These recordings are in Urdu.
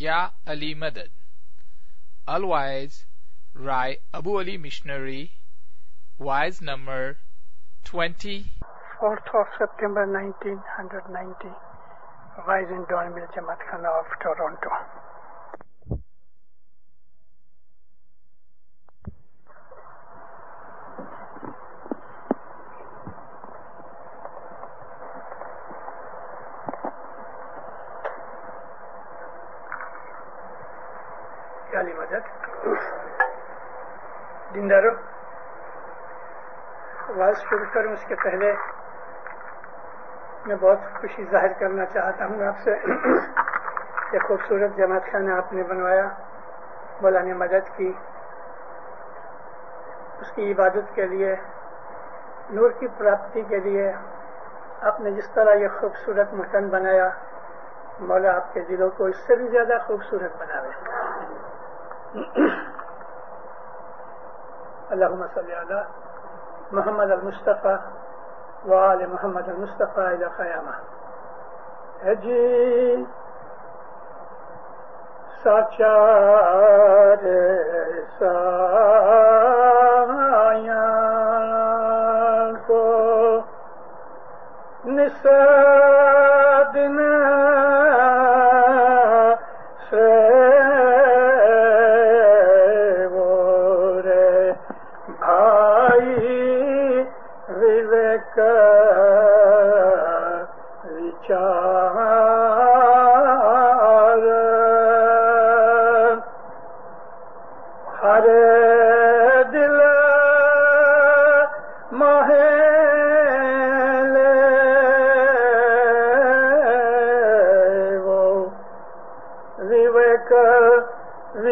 Ya Ali Madad. Otherwise, write Abu Ali Missionary, wise number 20. 4th of September 1990, Wise in Don Mill Jamaat Khana of Toronto. علی مدد دیندارو آواز شروع کروں اس کے پہلے میں بہت خوشی ظاہر کرنا چاہتا ہوں آپ سے یہ خوبصورت جماعت خانہ آپ نے بنوایا مولانا مدد کی اس کی عبادت کے لیے نور کی پراپتی کے لیے آپ نے جس طرح یہ خوبصورت مکان بنایا مولا آپ کے دلوں کو اس سے بھی زیادہ خوبصورت بناوے اللہم صلی علی محمد المصطفیٰ وآل محمد المصطفیٰ الی قیامہ ہے جی ساچار سایاں کو نسادن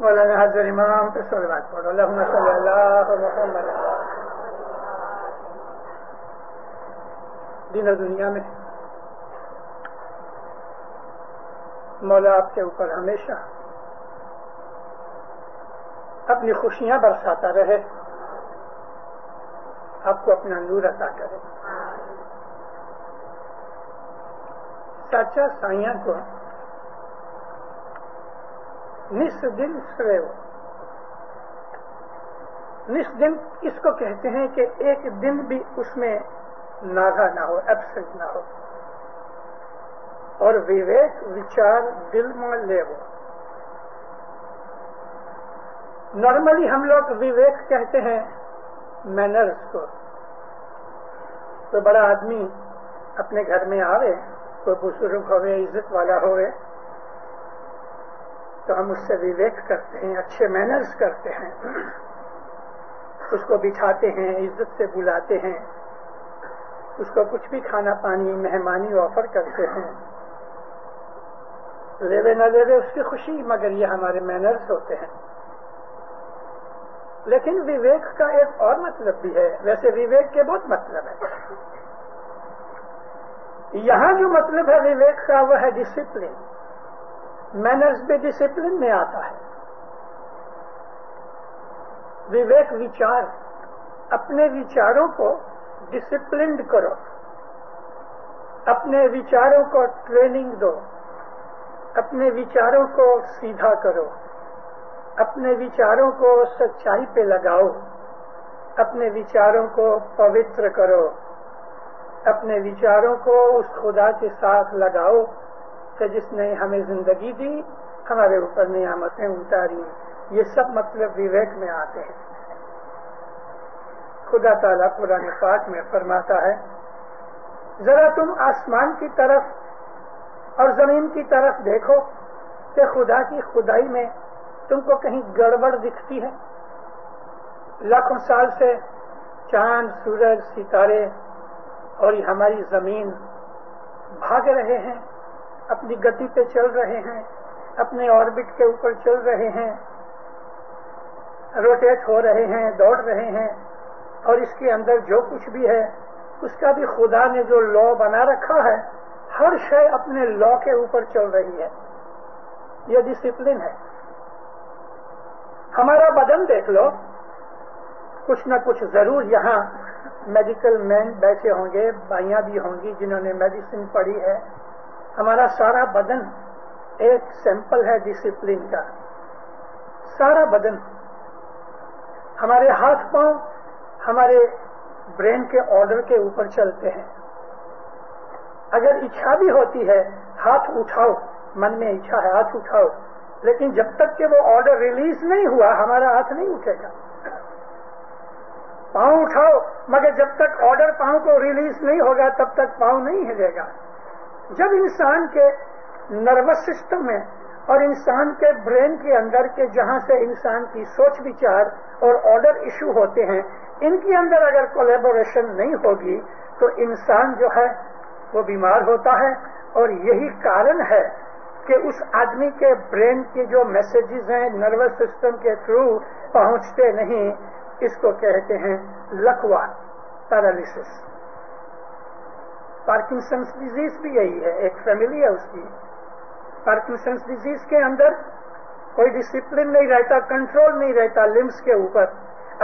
مولانا حضر امام پہ صلوات پڑھو اللہم صلی اللہ محمد دین و دنیا میں مولا آپ کے اوپر ہمیشہ اپنی خوشیاں برساتا رہے آپ کو اپنا نور عطا کرے سچا سائیاں کو نصف دن سوے ہو نصف دن اس کو کہتے ہیں کہ ایک دن بھی اس میں ناغا نہ ہو ایبسنٹ نہ ہو اور وویک وچار دل میں لے ہو نارملی ہم لوگ وویک کہتے ہیں مینرز کو تو بڑا آدمی اپنے گھر میں آوے کوئی بزرگ ہوئے عزت والا ہوئے تو ہم اس سے وویک کرتے ہیں اچھے مینرز کرتے ہیں اس کو بٹھاتے ہیں عزت سے بلاتے ہیں اس کو کچھ بھی کھانا پانی مہمانی آفر کرتے ہیں لیوے نہ لیوے اس کی خوشی مگر یہ ہمارے مینرز ہوتے ہیں لیکن وویک کا ایک اور مطلب بھی ہے ویسے وویک کے بہت مطلب ہے یہاں جو مطلب ہے وویک کا وہ ہے ڈسپلن مینرز بھی ڈسپلن میں آتا ہے وویک وچار اپنے وچاروں کو ڈسپلنڈ کرو اپنے وچاروں کو ٹریننگ دو اپنے وچاروں کو سیدھا کرو اپنے وچاروں کو سچائی پہ لگاؤ اپنے وچاروں کو پوتر کرو اپنے وچاروں کو اس خدا کے ساتھ لگاؤ کہ جس نے ہمیں زندگی دی ہمارے اوپر نعمتیں اتاری یہ سب مطلب وویک میں آتے ہیں خدا تعالیٰ قرآن پاک میں فرماتا ہے ذرا تم آسمان کی طرف اور زمین کی طرف دیکھو کہ خدا کی خدائی میں تم کو کہیں گڑبڑ دکھتی ہے؟ لاکھوں سال سے چاند سورج ستارے اور یہ ہماری زمین بھاگ رہے ہیں، اپنی گتی پہ چل رہے ہیں، اپنے آربٹ کے اوپر چل رہے ہیں، روٹیٹ ہو رہے ہیں، دوڑ رہے ہیں، اور اس کے اندر جو کچھ بھی ہے اس کا بھی خدا نے جو لا بنا رکھا ہے، ہر شے اپنے لا کے اوپر چل رہی ہے. یہ ڈسپلن ہے. ہمارا بدن دیکھ لو، کچھ نہ کچھ ضرور یہاں میڈیکل مین بیٹھے ہوں گے، بھائیاں بھی ہوں گی جنہوں نے میڈیسن پڑھی ہے. ہمارا سارا بدن ایک سیمپل ہے ڈسپلن کا. سارا بدن، ہمارے ہاتھ پاؤں ہمارے برین کے آرڈر کے اوپر چلتے ہیں. اگر اچھا بھی ہوتی ہے ہاتھ اٹھاؤ، من میں اچھا ہے ہاتھ اٹھاؤ، لیکن جب تک کہ وہ آرڈر ریلیز نہیں ہوا ہمارا ہاتھ نہیں اٹھے گا. پاؤں اٹھاؤ، مگر جب تک آرڈر پاؤں کو ریلیز نہیں ہوگا تب تک پاؤں نہیں ہلے گا. جب انسان کے نروس سسٹم میں اور انسان کے برین کے اندر کے جہاں سے انسان کی سوچ وچار اور آرڈر ایشو ہوتے ہیں، ان کے اندر اگر کولیبوریشن نہیں ہوگی تو انسان جو ہے وہ بیمار ہوتا ہے. اور یہی کارن ہے کہ اس آدمی کے برین کے جو میسیجز ہیں نروس سسٹم کے تھرو پہنچتے نہیں. اس کو کہتے ہیں لکوا، پیرالسس. پارکنسنس ڈیزیز بھی یہی ہے، ایک فیملی ہے اس کی. پارکنسنس ڈیزیز کے اندر کوئی ڈسپلن نہیں رہتا، کنٹرول نہیں رہتا لمبس کے اوپر.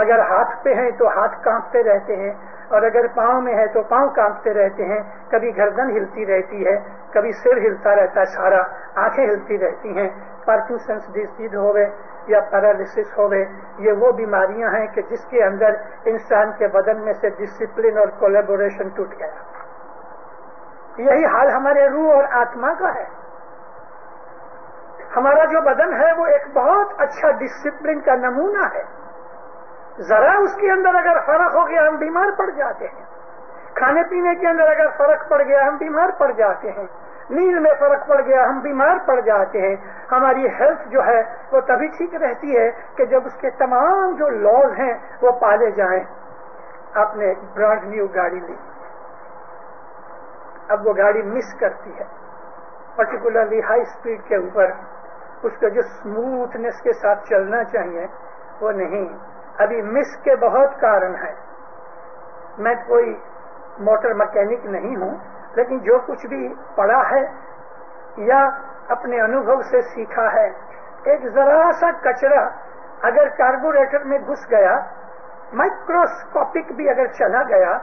اگر ہاتھ پہ ہیں تو ہاتھ کانپتے رہتے ہیں، اور اگر پاؤں میں ہے تو پاؤں کانپتے رہتے ہیں. کبھی گردن ہلتی رہتی ہے، کبھی سر ہلتا رہتا ہے سارا، آنکھیں ہلتی رہتی ہیں. پارکنسنس ڈیزیز ہوئے یا پیرالسس ہوئے، یہ وہ بیماریاں ہیں کہ جس کے اندر انسان کے بدن میں سے ڈسپلن اور کولیبوریشن ٹوٹ گیا. یہی حال ہمارے روح اور آتما کا ہے. ہمارا جو بدن ہے وہ ایک بہت اچھا ڈسپلن کا نمونہ ہے. ذرا اس کے اندر اگر فرق ہو گیا ہم بیمار پڑ جاتے ہیں. کھانے پینے کے اندر اگر فرق پڑ گیا ہم بیمار پڑ جاتے ہیں. نیند میں فرق پڑ گیا ہم بیمار پڑ جاتے ہیں. ہماری ہیلتھ جو ہے وہ تبھی ٹھیک رہتی ہے کہ جب اس کے تمام جو لاز ہیں وہ پالے جائیں. آپ نے ایک برانڈ نیو گاڑی لی، اب وہ گاڑی مس کرتی ہے، پرٹیکولرلی ہائی اسپیڈ کے اوپر. اس کا جو اسموتھنس کے ساتھ چلنا چاہیے وہ نہیں. ابھی مس کے بہت کارن ہیں. میں کوئی موٹر مکینک نہیں ہوں، لیکن جو کچھ بھی پڑھا ہے یا اپنے انوبھو سے سیکھا ہے، ایک ذرا سا کچرا اگر کاربوریٹر میں گھس گیا، مائکروسکوپک بھی اگر چلا گیا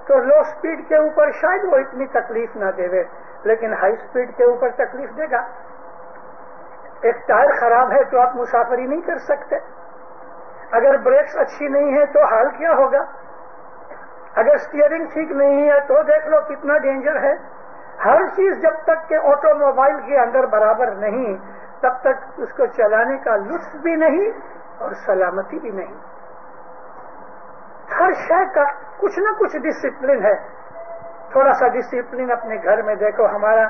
تو لو اسپیڈ کے اوپر شاید وہ اتنی تکلیف نہ دے، لیکن ہائی اسپیڈ کے اوپر تکلیف دے گا. ایک ٹائر خراب ہے تو آپ مسافری نہیں کر سکتے. اگر بریکس اچھی نہیں ہے تو حال کیا ہوگا؟ اگر اسٹیئرنگ ٹھیک نہیں ہے تو دیکھ لو کتنا ڈینجر ہے. ہر چیز جب تک کہ آٹو موبائل کے اندر برابر نہیں تب تک اس کو چلانے کا لطف بھی نہیں اور سلامتی بھی نہیں. ہر شے کا کچھ نہ کچھ ڈسپلن ہے. تھوڑا سا ڈسپلن اپنے گھر میں دیکھو. ہمارا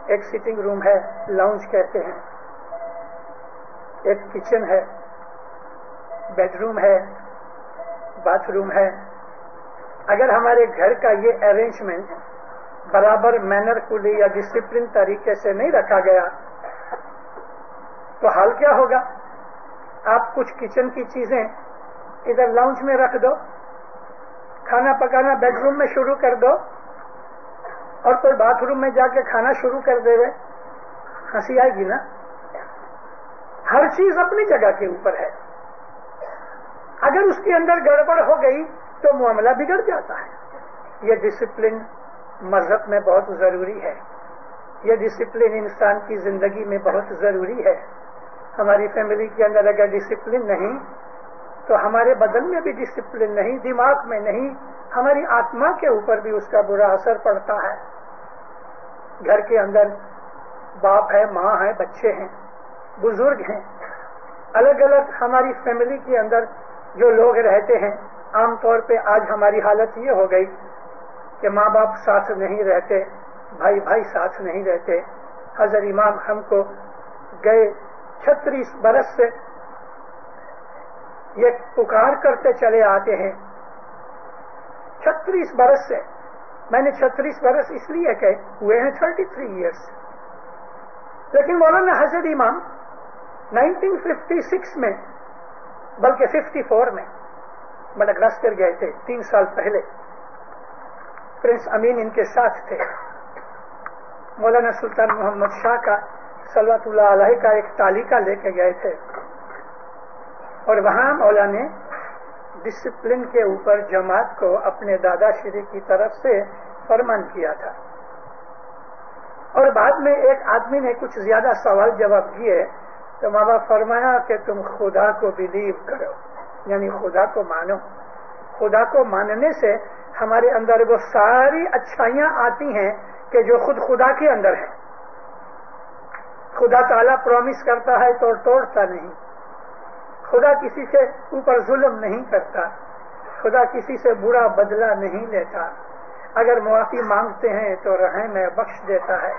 ایک سٹنگ روم ہے، لاؤنج کہتے ہیں، ایک کچن ہے، بیڈ روم ہے، باتھ روم ہے. اگر ہمارے گھر کا یہ ارینجمنٹ برابر مینر فلی یا ڈسپلن طریقے سے نہیں رکھا گیا تو حال کیا ہوگا؟ آپ کچھ کچن کی چیزیں ادھر لاؤنج میں رکھ دو، کھانا پکانا بیڈ روم میں شروع کر دو، اور کوئی باتھ روم میں جا کے کھانا شروع کر دے گے، ہنسی آئے گی نا. ہر چیز اپنی جگہ کے اوپر ہے. اگر اس کے اندر گڑبڑ ہو گئی تو معاملہ بگڑ جاتا ہے. یہ ڈسپلن مذہب میں بہت ضروری ہے. یہ ڈسپلن انسان کی زندگی میں بہت ضروری ہے. ہماری فیملی کے اندر اگر ڈسپلن نہیں تو ہمارے بدن میں بھی ڈسپلن نہیں، دماغ میں نہیں، ہماری آتما کے اوپر بھی اس کا برا اثر پڑتا ہے. گھر کے اندر باپ ہے، ماں ہے، بچے ہیں، بزرگ ہیں، الگ الگ ہماری فیملی کے اندر جو لوگ رہتے ہیں، عام طور پہ آج ہماری حالت یہ ہو گئی کہ ماں باپ ساتھ نہیں رہتے، بھائی بھائی ساتھ نہیں رہتے. حضرت امام ہم کو گئے 36 برس سے یہ پکار کرتے چلے آتے ہیں. 36 برس سے، میں نے 36 برس اس لیے کہ ہوئے ہیں 33 ایئرس. لیکن مولانا حضرت امام 1956 میں بلکہ 54 میں مڈغاسکر گئے تھے. 3 سال پہلے پرنس امین ان کے ساتھ تھے. مولانا سلطان محمد شاہ کا صلوات اللہ علیہ کا ایک تالیکہ لے کے گئے تھے، اور وہاں مولانا نے ڈسپلن کے اوپر جماعت کو اپنے دادا شری کی طرف سے فرمان کیا تھا. اور بعد میں ایک آدمی نے کچھ زیادہ سوال جواب دیے تو ماں باپ فرمایا کہ تم خدا کو بلیو کرو، یعنی خدا کو مانو. خدا کو ماننے سے ہمارے اندر وہ ساری اچھائیاں آتی ہیں کہ جو خود خدا کے اندر ہے. خدا تعالیٰ پرومس کرتا ہے تو توڑتا نہیں. خدا کسی سے اوپر ظلم نہیں کرتا. خدا کسی سے برا بدلہ نہیں لیتا. اگر معافی مانگتے ہیں تو رحم میں بخش دیتا ہے.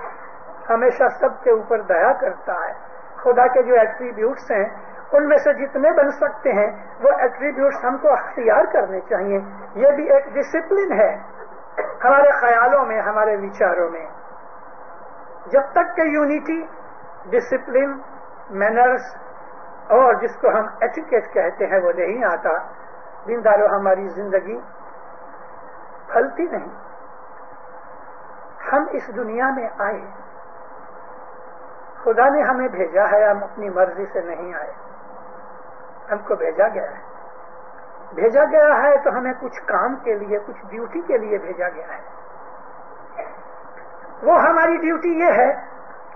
ہمیشہ سب کے اوپر دیا کرتا ہے. خدا کے جو ایٹریبیوٹس ہیں ان میں سے جتنے بن سکتے ہیں وہ ایٹریبیوٹس ہم کو اختیار کرنے چاہیے. یہ بھی ایک ڈسپلن ہے ہمارے خیالوں میں، ہمارے وچاروں میں. جب تک کہ یونٹی، ڈسپلن، مینرز اور جس کو ہم ایٹیکیٹ کہتے ہیں وہ نہیں آتا، دیندارو ہماری زندگی پھلتی نہیں. ہم اس دنیا میں آئے، خدا نے ہمیں بھیجا ہے، ہم اپنی مرضی سے نہیں آئے. ہم کو بھیجا گیا ہے. بھیجا گیا ہے تو ہمیں کچھ کام کے لیے، کچھ ڈیوٹی کے لیے بھیجا گیا ہے. وہ ہماری ڈیوٹی یہ ہے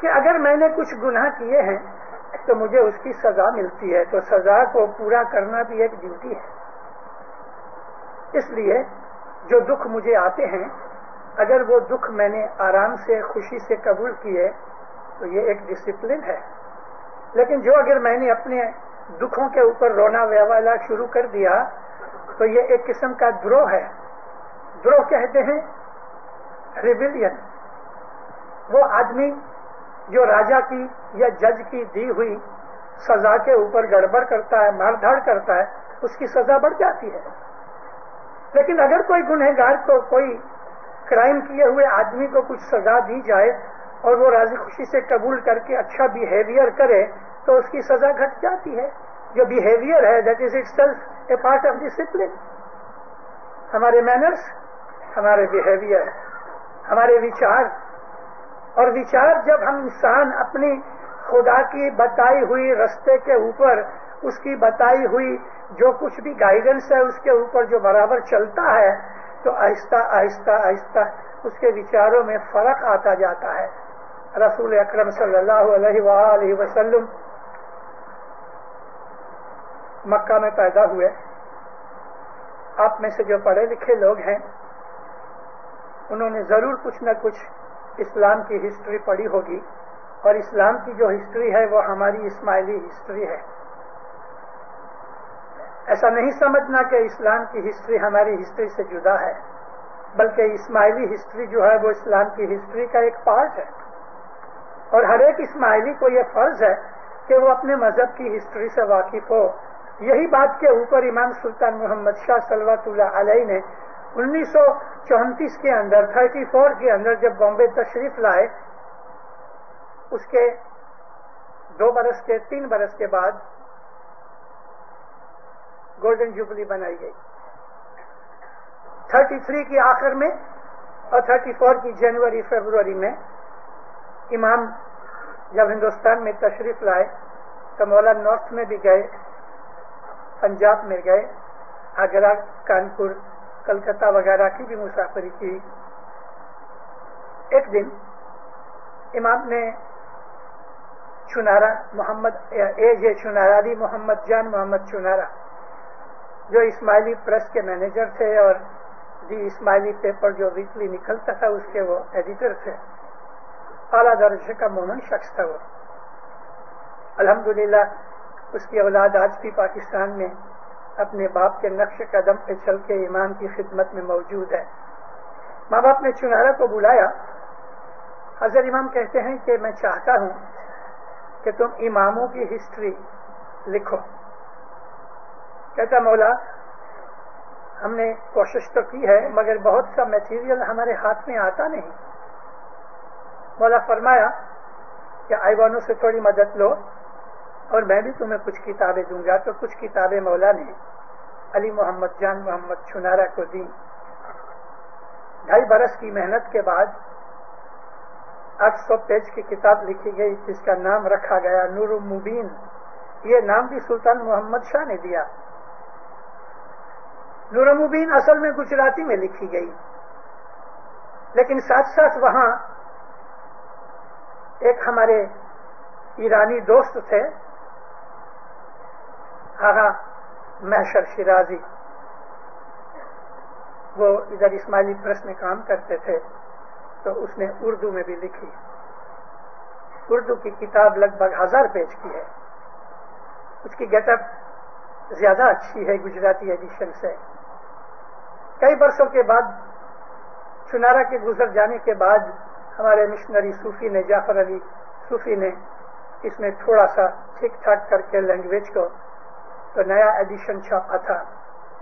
کہ اگر میں نے کچھ گناہ کیے ہیں تو مجھے اس کی سزا ملتی ہے، تو سزا کو پورا کرنا بھی ایک ڈیوٹی ہے. اس لیے جو دکھ مجھے آتے ہیں اگر وہ دکھ میں نے آرام سے، خوشی سے قبول کیے تو یہ ایک ڈسپلن ہے. لیکن جو اگر میں نے اپنے دکھوں کے اوپر رونا ویوالا شروع کر دیا تو یہ ایک قسم کا دروہ ہے. دروہ کہتے ہیں ریبیلین. وہ آدمی جو راجا کی یا جج کی دی ہوئی سزا کے اوپر گڑبڑ کرتا ہے، مار دھاڑ کرتا ہے، اس کی سزا بڑھ جاتی ہے. لیکن اگر کوئی گنہگار کو، کوئی کرائم کیے ہوئے آدمی کو کچھ سزا دی جائے اور وہ راضی خوشی سے قبول کر کے اچھا بیہیویئر کرے تو اس کی سزا گھٹ جاتی ہے. جو بیہیویئر ہے that is it self a part of discipline. ہمارے مینرز، ہمارے بیہیویئر، ہمارے وچار، اور وچار جب ہم انسان اپنی خدا کی بتائی ہوئی رستے کے اوپر، اس کی بتائی ہوئی جو کچھ بھی گائیڈنس ہے اس کے اوپر جو برابر چلتا ہے تو آہستہ آہستہ آہستہ اس کے وچاروں میں فرق آتا جاتا ہے. رسول اکرم صلی اللہ علیہ وآلہ وسلم مکہ میں پیدا ہوئے. آپ میں سے جو پڑھے لکھے لوگ ہیں انہوں نے ضرور کچھ نہ کچھ اسلام کی ہسٹری پڑھی ہوگی، اور اسلام کی جو ہسٹری ہے وہ ہماری اسماعیلی ہسٹری ہے. ایسا نہیں سمجھنا کہ اسلام کی ہسٹری ہماری ہسٹری سے جدا ہے، بلکہ اسماعیلی ہسٹری جو ہے وہ اسلام کی ہسٹری کا ایک پارٹ ہے. اور ہر ایک اسماعیلی کو یہ فرض ہے کہ وہ اپنے مذہب کی ہسٹری سے واقف ہو. یہی بات کے اوپر امام سلطان محمد شاہ صلوات اللہ علیہ نے 1934 کے اندر، 34 کے اندر جب بامبے تشریف لائے، اس کے 2 برس کے 3 برس کے بعد گولڈن جوبلی بنائی گئی. 33 کی آخر میں اور 34 کی جنوری فروری میں امام جب ہندوستان میں تشریف لائے تو مولا نارتھ میں بھی گئے، پنجاب میں گئے، آگرہ، کانپور، کلکتہ وغیرہ کی بھی مسافری کی. ایک دن امام نے چنارا محمد چنارادی محمد جان محمد چنارا جو اسماعیلی پریس کے مینیجر تھے اور دی اسماعیلی پیپر جو ویکلی نکلتا تھا اس کے وہ ایڈیٹر تھے، اعلیٰ درجے کا مومن شخص تھا. وہ الحمدللہ اس کی اولاد آج بھی پاکستان میں اپنے باپ کے نقش قدم پہ چل کے امام کی خدمت میں موجود ہے. ماں باپ نے چنارا کو بلایا. حضرت امام کہتے ہیں کہ میں چاہتا ہوں کہ تم اماموں کی ہسٹری لکھو. کہتا مولا ہم نے کوشش تو کی ہے مگر بہت سا میٹیریل ہمارے ہاتھ میں آتا نہیں. مولا فرمایا کہ ایوانوں سے تھوڑی مدد لو اور میں بھی تمہیں کچھ کتابیں دوں گا. تو کچھ کتابیں مولا نے علی محمد جان محمد چنارا کو دی. 2.5 برس کی محنت کے بعد 800 پیج کی کتاب لکھی گئی جس کا نام رکھا گیا نور المبین. یہ نام بھی سلطان محمد شاہ نے دیا. نور المبین اصل میں گجراتی میں لکھی گئی لیکن ساتھ ساتھ وہاں ایک ہمارے ایرانی دوست تھے آغا محشر شیرازی. وہ ادھر اسماعیلی پریس میں کام کرتے تھے تو اس نے اردو میں بھی لکھی. اردو کی کتاب لگ بھگ 1000 پیج کی ہے. اس کی گیٹ اپ زیادہ اچھی ہے گجراتی ایڈیشن سے. کئی برسوں کے بعد چنارا کے گزر جانے کے بعد ہمارے مشنری صوفی نے جعفر علی صوفی نے اس میں تھوڑا سا ٹھیک ٹھاک کر کے لینگویج کو تو نیا ایڈیشن چھاپا تھا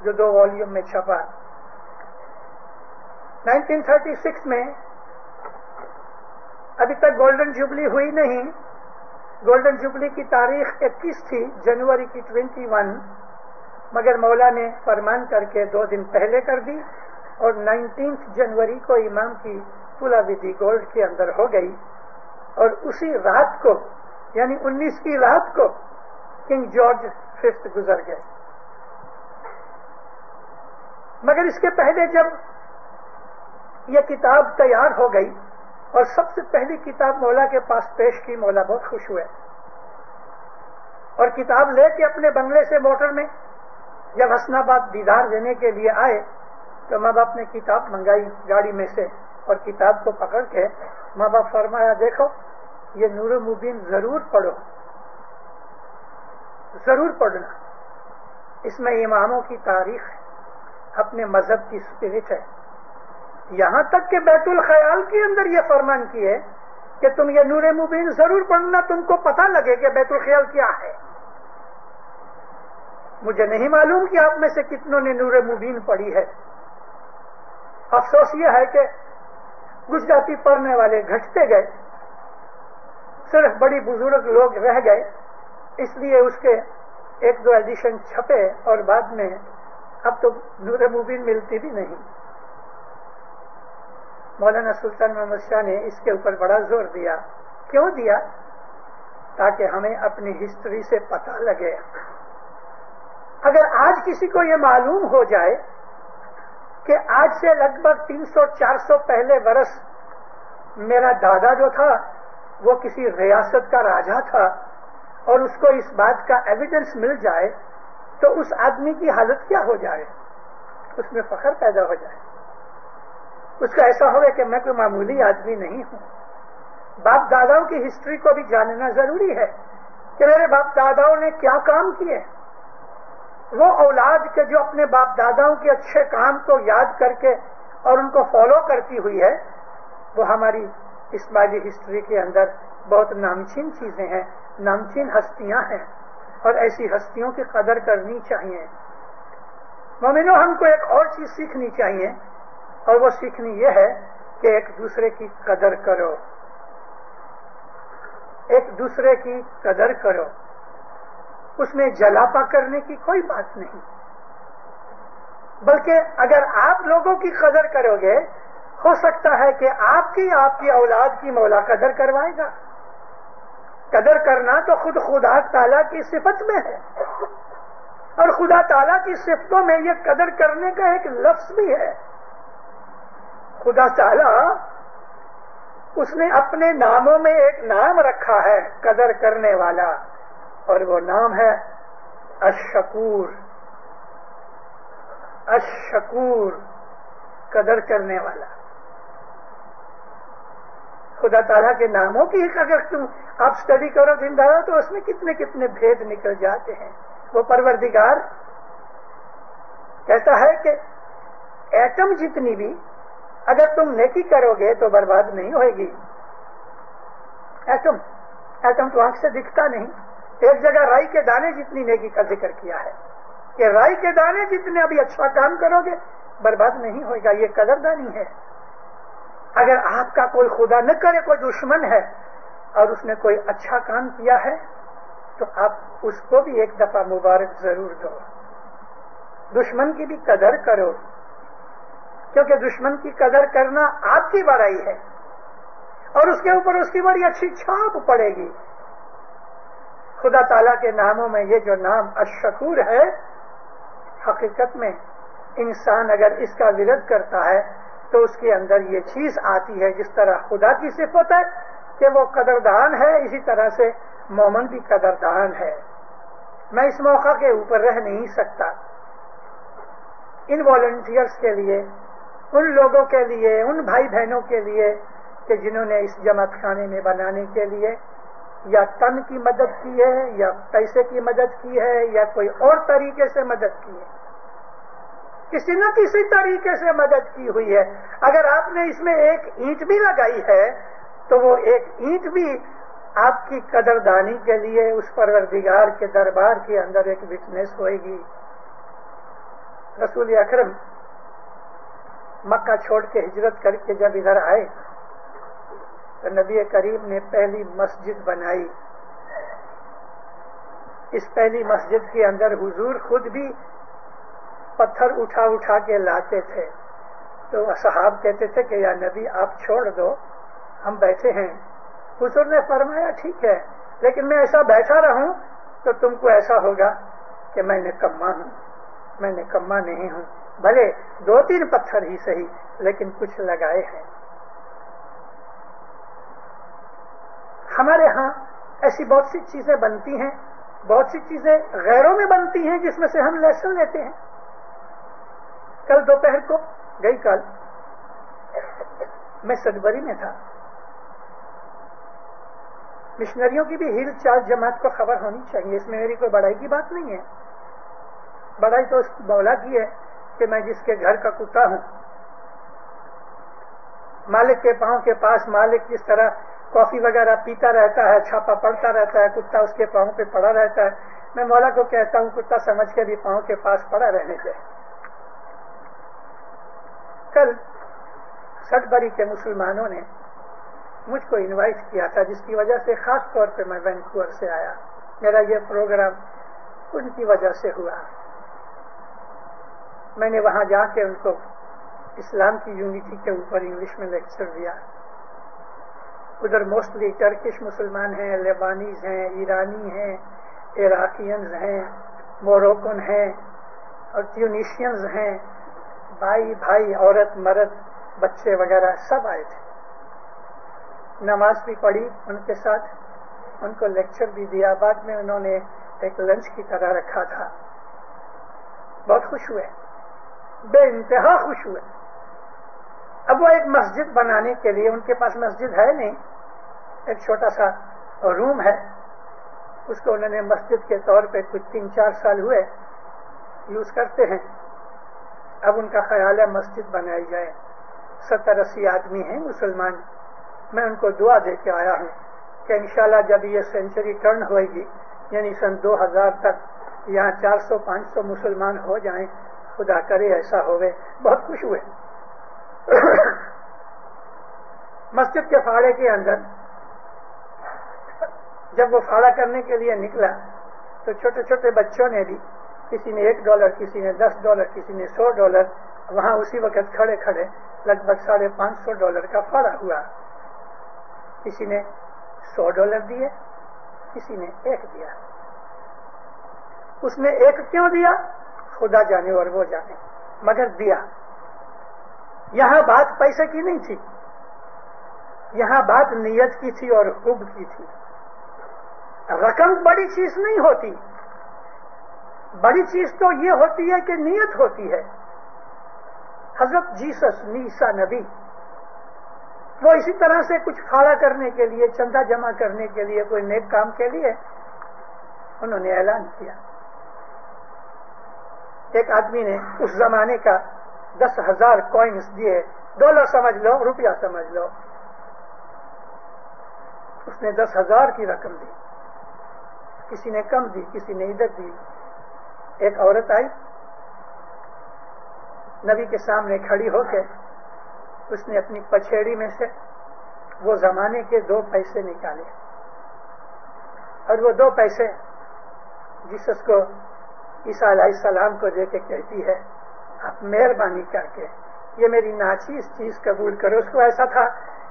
جو 2 والیوم میں چھپا. 1936 میں ابھی تک گولڈن جوبلی ہوئی نہیں. گولڈن جوبلی کی تاریخ 21 تھی جنوری کی 21 مگر مولا نے فرمان کر کے 2 دن پہلے کر دی اور 19 جنوری کو امام کی پولا ودی گولڈ کے اندر ہو گئی. اور اسی رات کو یعنی 19 کی رات کو کنگ جارج 5 گزر گئے. مگر اس کے پہلے جب یہ کتاب تیار ہو گئی اور سب سے پہلی کتاب مولا کے پاس پیش کی مولا بہت خوش ہوئے اور کتاب لے کے اپنے بنگلے سے موٹر میں جب حسن آباد دیدار دینے کے لیے آئے تو ماں باپ نے کتاب منگائی گاڑی میں سے اور کتاب کو پکڑ کے ماں باپ فرمایا دیکھو یہ نور المبین ضرور پڑھو, ضرور پڑھنا. اس میں اماموں کی تاریخ ہے, اپنے مذہب کی اسپرٹ ہے. یہاں تک کہ بیت الخیال کے اندر یہ فرمان کیے کہ تم یہ نور مبین ضرور پڑھنا, تم کو پتہ لگے کہ بیت الخیال کیا ہے. مجھے نہیں معلوم کہ آپ میں سے کتنوں نے نور مبین پڑھی ہے. افسوس یہ ہے کہ گجراتی پڑھنے والے گھٹتے گئے, صرف بڑی بزرگ لوگ رہ گئے. اس لیے اس کے 1-2 ایڈیشن چھپے اور بعد میں اب تو نور مبین ملتی بھی نہیں. مولانا سلطان محمد شاہ نے اس کے اوپر بڑا زور دیا. کیوں دیا؟ تاکہ ہمیں اپنی ہسٹری سے پتہ لگے. اگر آج کسی کو یہ معلوم ہو جائے کہ آج سے لگ بھگ 300-400 پہلے برس میرا دادا جو تھا وہ کسی ریاست کا راجا تھا اور اس کو اس بات کا ایویڈنس مل جائے تو اس آدمی کی حالت کیا ہو جائے, اس میں فخر پیدا ہو جائے. اس کا ایسا ہوگا کہ میں کوئی معمولی آدمی نہیں ہوں. باپ داداؤں کی ہسٹری کو بھی جاننا ضروری ہے کہ میرے باپ داداؤں نے کیا کام کیے. وہ اولاد کے جو اپنے باپ داداؤں کے اچھے کام کو یاد کر کے اور ان کو فالو کرتی ہوئی ہے وہ ہماری اسماعیلی ہسٹری کے اندر بہت نامچین چیزیں ہیں, نامچین ہستیاں ہیں اور ایسی ہستیوں کی قدر کرنی چاہیے. مومنوں ہم کو ایک اور چیز سیکھنی چاہیے اور وہ سیکھنی یہ ہے کہ ایک دوسرے کی قدر کرو, ایک دوسرے کی قدر کرو. اس میں جلاپا کرنے کی کوئی بات نہیں, بلکہ اگر آپ لوگوں کی قدر کرو گے ہو سکتا ہے کہ آپ کی اولاد کی مولا قدر کروائے گا. قدر کرنا تو خود خدا تعالیٰ کی صفت میں ہے اور خدا تعالیٰ کی صفتوں میں یہ قدر کرنے کا ایک لفظ بھی ہے. خدا تعالیٰ اس نے اپنے ناموں میں ایک نام رکھا ہے قدر کرنے والا اور وہ نام ہے الشکور. الشکور قدر کرنے والا. خدا تعالیٰ کے ناموں کی اگر تم آپ اسٹڈی کرو زندہ رہو تو اس میں کتنے کتنے بھید نکل جاتے ہیں. وہ پروردگار کہتا ہے کہ ایٹم جتنی بھی اگر تم نیکی کرو گے تو برباد نہیں ہوئے گی. ایٹم تو آنکھ سے دکھتا نہیں. ایک جگہ رائی کے دانے جتنی نیکی کا ذکر کیا ہے کہ رائی کے دانے جتنے ابھی اچھا کام کرو گے برباد نہیں ہوئے گا. یہ قدردانی ہے. اگر آپ کا کوئی خدا نہ کرے کوئی دشمن ہے اور اس نے کوئی اچھا کام کیا ہے تو آپ اس کو بھی ایک دفعہ مبارک ضرور دو. دشمن کی بھی قدر کرو، کیونکہ دشمن کی قدر کرنا آپ کی بڑائی ہے اور اس کے اوپر اس کی بڑی اچھی چھاپ پڑے گی. خدا تعالیٰ کے ناموں میں یہ جو نام الشکور ہے، حقیقت میں انسان اگر اس کا ورد کرتا ہے تو اس کے اندر یہ چیز آتی ہے. جس طرح خدا کی صفت ہے کہ وہ قدردان ہے، اسی طرح سے مومن بھی قدردان ہے. میں اس موقع کے اوپر رہ نہیں سکتا. ان والنٹیئرز کے لیے، ان لوگوں کے لیے، ان بھائی بہنوں کے لیے کہ جنہوں نے اس جماعت خانے میں بنانے کے لیے یا تن کی مدد کی ہے یا پیسے کی مدد کی ہے یا کوئی اور طریقے سے مدد کی ہے، کسی نہ کسی طریقے سے مدد کی ہوئی ہے. اگر آپ نے اس میں ایک اینٹ بھی لگائی ہے تو وہ ایک اینٹ بھی آپ کی قدردانی کے لیے اس پروردگار کے دربار کے اندر ایک وٹنس ہوئے گی. رسول اکرم مکہ چھوڑ کے ہجرت کر کے جب ادھر آئے تو نبی کریم نے پہلی مسجد بنائی. اس پہلی مسجد کے اندر حضور خود بھی پتھر اٹھا اٹھا کے لاتے تھے. تو صحاب کہتے تھے کہ یا نبی آپ چھوڑ دو، ہم بیٹھے ہیں. حضور نے فرمایا ٹھیک ہے، لیکن میں ایسا بیٹھا رہوں تو تم کو ایسا ہوگا کہ میں نکما ہوں. میں نکما نہیں ہوں، بھلے 2-3 پتھر ہی صحیح لیکن کچھ لگائے ہیں. ہمارے ہاں ایسی بہت سی چیزیں بنتی ہیں، بہت سی چیزیں غیروں میں بنتی ہیں جس میں سے ہم لیسن لیتے ہیں. کل دوپہر کو گئی کل میں سڈبری میں تھا. مشنریوں کی بھی ہیل چارج جماعت کو خبر ہونی چاہیے. اس میں میری کوئی بڑائی کی بات نہیں ہے. بڑائی تو اس مولا کی ہے کہ میں جس کے گھر کا کتا ہوں، مالک کے پاؤں کے پاس مالک جس طرح کافی وغیرہ پیتا رہتا ہے، چھاپا پڑتا رہتا ہے، کتا اس کے پاؤں پہ پڑا رہتا ہے. میں مولا کو کہتا ہوں کتا سمجھ کے بھی پاؤں کے پاس پڑا رہنے دے. کل سڈبری کے مسلمانوں نے مجھ کو انوائٹ کیا تھا، جس کی وجہ سے خاص طور پہ میں وینکوور سے آیا. میرا یہ پروگرام ان کی وجہ سے ہوا. میں نے وہاں جا کے ان کو اسلام کی یونٹی کے اوپر انگلش میں لیکچر دیا. ادھر موسٹلی ٹرکش مسلمان ہیں، لیبانیز ہیں، ایرانی ہیں، عراقینز ہیں، موروکن ہیں اور ٹیونیشینز ہیں. بھائی عورت مرد بچے وغیرہ سب آئے تھے. نماز بھی پڑھی ان کے ساتھ، ان کو لیکچر بھی دیا. بعد میں انہوں نے ایک لنچ کی طرح رکھا تھا. بہت خوش ہوئے، بے انتہا خوش ہوئے. اب وہ ایک مسجد بنانے کے لیے، ان کے پاس مسجد ہے نہیں، ایک چھوٹا سا روم ہے، اس کو انہوں نے مسجد کے طور پہ کچھ 3-4 سال ہوئے یوز کرتے ہیں. اب ان کا خیال ہے مسجد بنائی جائے. 70-80 آدمی ہیں مسلمان. میں ان کو دعا دے کے آیا ہوں کہ انشاءاللہ جب یہ سینچری ٹرن ہوئے گی، یعنی سن 2000 تک یہاں 400-500 مسلمان ہو جائیں. خدا کرے ایسا ہوئے. بہت خوش ہوئے. مسجد کے فاڑے کے اندر جب وہ فاڑا کرنے کے لیے نکلا تو چھوٹے چھوٹے بچوں نے بھی، کسی نے $1، کسی نے $10، کسی نے $100، وہاں اسی وقت کھڑے کھڑے لگ بھگ $550 کا فاڑا ہوا. کسی نے $100 دیے، کسی نے 1 دیا. اس نے 1 کیوں دیا خدا جانے اور وہ جانے، مگر دیا. یہاں بات پیسے کی نہیں تھی، یہاں بات نیت کی تھی اور حب کی تھی. رقم بڑی چیز نہیں ہوتی، بڑی چیز تو یہ ہوتی ہے کہ نیت ہوتی ہے. حضرت جیسس عیسیٰ نبی وہ اسی طرح سے کچھ کھڑا کرنے کے لیے، چندہ جمع کرنے کے لیے، کوئی نیک کام کے لیے انہوں نے اعلان کیا ایک آدمی نے اس زمانے کا 10,000 کوئنس دیے، $، سمجھ لو، روپیہ سمجھ لو. اس نے 10,000 کی رقم دی. کسی نے کم دی، کسی نے ادھر دی. ایک عورت آئی نبی کے سامنے کھڑی ہو کے، اس نے اپنی پچھیڑی میں سے وہ زمانے کے 2 پیسے نکالے، اور وہ 2 پیسے جیسس کو، عیسیٰ علیہ السلام کو دے کے کہتی ہے آپ مہربانی کر کے یہ میری ناچیز چیز قبول کرو. اس کو ایسا تھا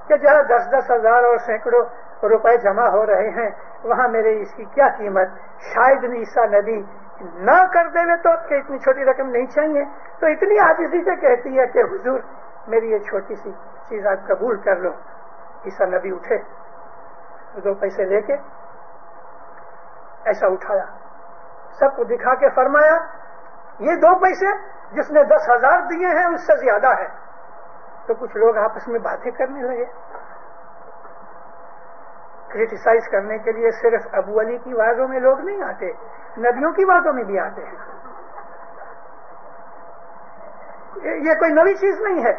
کہ جہاں 10 ہزار اور سینکڑوں روپے جمع ہو رہے ہیں وہاں میرے اس کی کیا قیمت. شاید عیسیٰ نبی نہ کر دے تو کہ اتنی چھوٹی رقم نہیں چاہیے، تو اتنی عاجزی سے کہتی ہے کہ حضور میری یہ چھوٹی سی چیز آپ قبول کر لو. عیسیٰ نبی اٹھے، 2 پیسے لے کے ایسا اٹھایا، سب کو دکھا کے فرمایا یہ 2 پیسے جس نے 10,000 دیے ہیں اس سے زیادہ ہے. تو کچھ لوگ آپس میں باتیں کرنے لگے. کرٹیسائز کرنے کے لیے صرف ابو علی کی باتوں میں لوگ نہیں آتے، نبیوں کی باتوں میں بھی آتے ہیں. یہ کوئی نئی چیز نہیں ہے.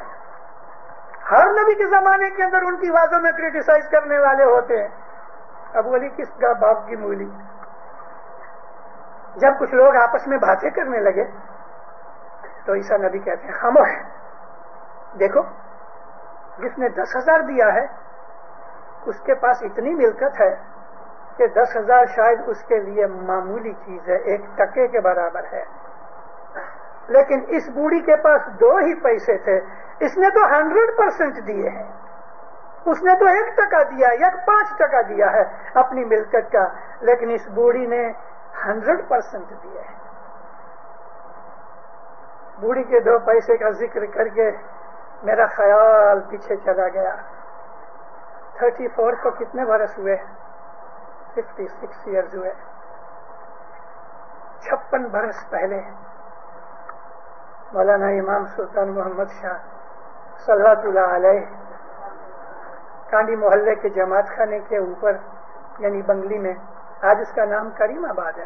ہر نبی کے زمانے کے اندر ان کی باتوں میں کرٹیسائز کرنے والے ہوتے ہیں. ابو علی کس کا باپ کی مولی. جب کچھ لوگ آپس میں باتیں کرنے لگے تو عیسیٰ نبی کہتے ہیں خاموش، دیکھو جس نے 10,000 دیا ہے اس کے پاس اتنی ملکت ہے کہ 10,000 شاید اس کے لیے معمولی چیز ہے، 1 ٹکے کے برابر ہے. لیکن اس بوڑھی کے پاس 2 ہی پیسے تھے، اس نے تو 100% دیے ہیں. اس نے تو 1 ٹکا دیا یا 5 ٹکا دیا ہے اپنی ملکت کا، لیکن اس بوڑھی نے 100% دیے ہیں. بوڑھی کے 2 پیسے کا ذکر کر کے میرا خیال پیچھے چلا گیا. 34 کو کتنے برس ہوئے؟ 56 ایئرز ہوئے. 56 برس پہلے مولانا امام سلطان محمد شاہ صلی اللہ علیہ کانڈی محلے کے جماعت خانے کے اوپر یعنی بنگلی میں، آج اس کا نام کریم آباد ہے،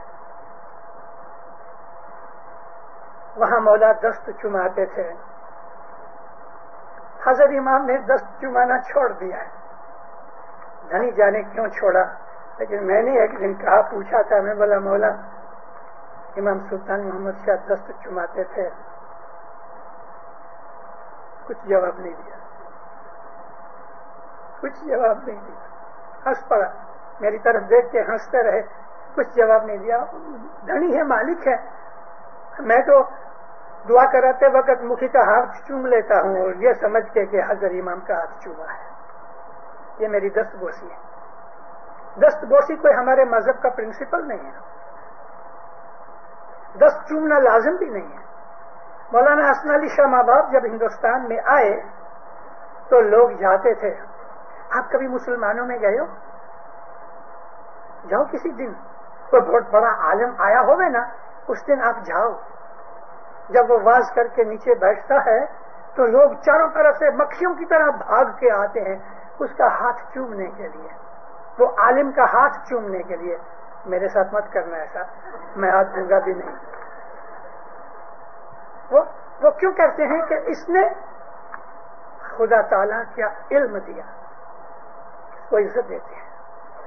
وہاں مولا دست چماتے تھے. حضرت امام نے دست چمانا چھوڑ دیا ہے، نہیں جانے کیوں چھوڑا. لیکن میں نے ایک دن کہا، پوچھا تھا، میں بولا مولا امام سلطان محمد شاہ دست چماتے تھے، کچھ جواب نہیں دیا، کچھ جواب نہیں دیا. ہنس پڑا، میری طرف دیکھ کے ہنستے رہے، کچھ جواب نہیں دیا. دھنی ہے، مالک ہے. میں تو دعا کراتے وقت مکھی کا ہاتھ چوم لیتا ہوں اور یہ سمجھ کے کہ حضرت امام کا ہاتھ چوما ہے. یہ میری دست بوسی ہے. دست بوسی کوئی ہمارے مذہب کا پرنسپل نہیں ہے. دست چومنا لازم بھی نہیں ہے. مولانا حسن علی شاہ ماں باپ جب ہندوستان میں آئے تو لوگ جاتے تھے. آپ کبھی مسلمانوں میں گئے ہو؟ جاؤ کسی دن، کوئی بہت بڑا عالم آیا ہوگا نا، اس دن آپ جاؤ. جب وہ واز کر کے نیچے بیٹھتا ہے تو لوگ چاروں طرف سے مکھیوں کی طرح بھاگ کے آتے ہیں اس کا ہاتھ چومنے کے لیے، وہ عالم کا ہاتھ چومنے کے لیے. میرے ساتھ مت کرنا ایسا، میں ہاتھ دوں گا بھی نہیں. وہ کیوں کرتے ہیں کہ اس نے خدا تعالیٰ کیا علم دیا، اس کو عزت دیتے ہیں.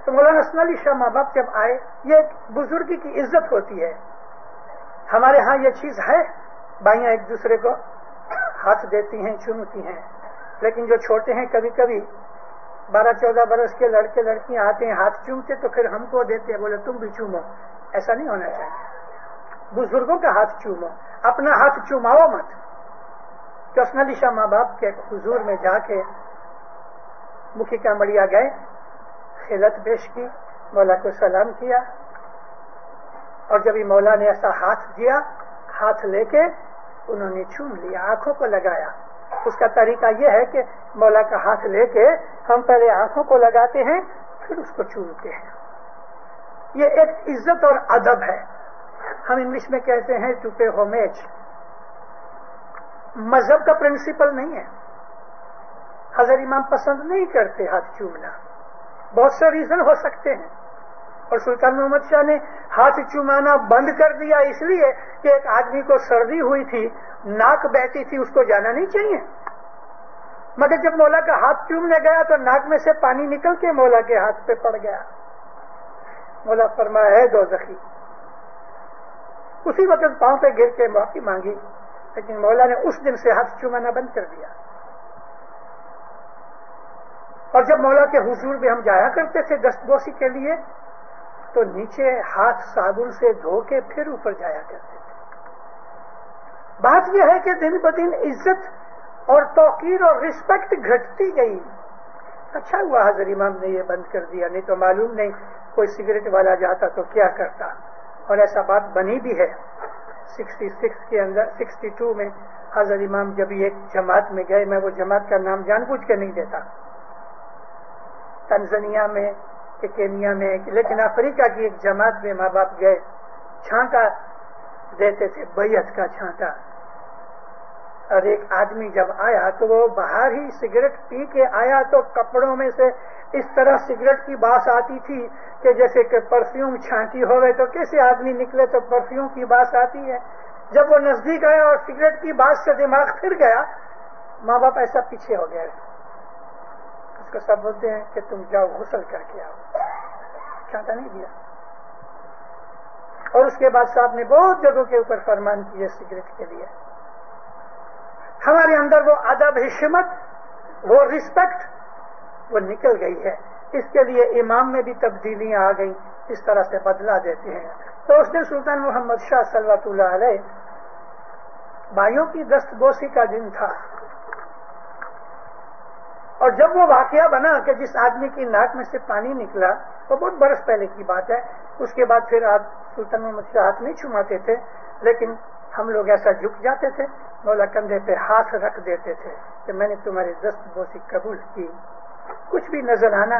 تو مولانا حسن علی شاہ ماں باپ جب آئے، یہ ایک بزرگی کی عزت ہوتی ہے. ہمارے ہاں یہ چیز ہے، بھائیاں ایک دوسرے کو ہاتھ دیتی ہیں، چومتی ہیں. لیکن جو چھوٹے ہیں کبھی کبھی 12-14 برس کے لڑکے لڑکیاں آتے ہیں ہاتھ چومتے تو پھر ہم کو دیتے ہیں، بولے تم بھی چومو. ایسا نہیں ہونا چاہیے. بزرگوں کا ہاتھ چومو، اپنا ہاتھ چوماؤ مت. تو حسن علی شاہ ماں باپ کے حضور میں جا کے مکھی کا مڑیا گئے، خلعت پیش کی، مولا کو سلام کیا، اور جب مولا نے ایسا ہاتھ دیا، ہاتھ لے کے انہوں نے چوم لیا، آنکھوں کو لگایا. اس کا طریقہ یہ ہے کہ مولا کا ہاتھ لے کے ہم پہلے آنکھوں کو لگاتے ہیں پھر اس کو چومتے ہیں. یہ ایک عزت اور ادب ہے. ہم انگلش میں کہتے ہیں ٹو پے ہومیج. مذہب کا پرنسپل نہیں ہے. حضرت امام پسند نہیں کرتے ہاتھ چومنا. بہت سے ریزن ہو سکتے ہیں. اور سلطان محمد شاہ نے ہاتھ چومانا بند کر دیا اس لیے کہ ایک آدمی کو سردی ہوئی تھی، ناک بہتی تھی، اس کو جانا نہیں چاہیے، مگر جب مولا کا ہاتھ چومنے گیا تو ناک میں سے پانی نکل کے مولا کے ہاتھ پہ پڑ گیا۔ مولا فرمایا ہے دوزخی، اسی وقت پاؤں پہ گر کے معافی مانگی، لیکن مولا نے اس دن سے ہاتھ چومانا بند کر دیا۔ اور جب مولا کے حضور میں ہم جایا کرتے تھے دستبوسی کے لیے تو نیچے ہاتھ صابن سے دھو کے پھر اوپر جایا کرتے تھے۔ بات یہ ہے کہ دن بدن عزت اور توقیر اور رسپیکٹ گھٹتی گئی۔ اچھا ہوا حضرت امام نے یہ بند کر دیا، نہیں تو معلوم نہیں کوئی سگریٹ والا جاتا تو کیا کرتا، اور ایسا بات بنی بھی ہے۔ 66 کے اندر 62 میں حضرت امام جب ایک جماعت میں گئے، میں وہ جماعت کا نام جان بوجھ کے نہیں دیتا، تنزانیہ میں کہ کینیا میں، لیکن افریقہ کی ایک جماعت میں ماں باپ گئے، چھانٹا دیتے تھے، بیعت کا چھانٹا، اور ایک آدمی جب آیا تو وہ باہر ہی سگریٹ پی کے آیا تو کپڑوں میں سے اس طرح سگریٹ کی باس آتی تھی کہ جیسے کہ پرفیوم چھانٹی ہوئے تو کیسے آدمی نکلے تو پرفیوم کی باس آتی ہے۔ جب وہ نزدیک آیا اور سگریٹ کی باس سے دماغ پھر گیا، ماں باپ ایسا پیچھے ہو گئے، اس کو سب بولتے ہیں کہ تم جاؤ غسل کر کے آؤ، چھانٹا نہیں دیا۔ اور اس کے بعد صاحب نے بہت جگہوں کے اوپر فرمان کیے سگریٹ کے لیے۔ ہمارے اندر وہ ادب، حشمت، وہ رسپیکٹ وہ نکل گئی ہے۔ اس کے لیے امام میں بھی تبدیلیاں آ گئیں، اس طرح سے بدلا دیتے ہیں۔ تو اس دن سلطان محمد شاہ صلوات اللہ علیہ بھائیوں کی دستبوسی کا دن تھا، اور جب وہ واقعہ بنا کہ جس آدمی کی ناک میں سے پانی نکلا، وہ بہت برس پہلے کی بات ہے، اس کے بعد پھر آپ سلطان محمد شاہ ہاتھ نہیں چھماتے تھے، لیکن ہم لوگ ایسا جھک جاتے تھے، مولا کندھے پہ ہاتھ رکھ دیتے تھے کہ میں نے تمہاری دستبوسی قبول کی۔ کچھ بھی نظر آنا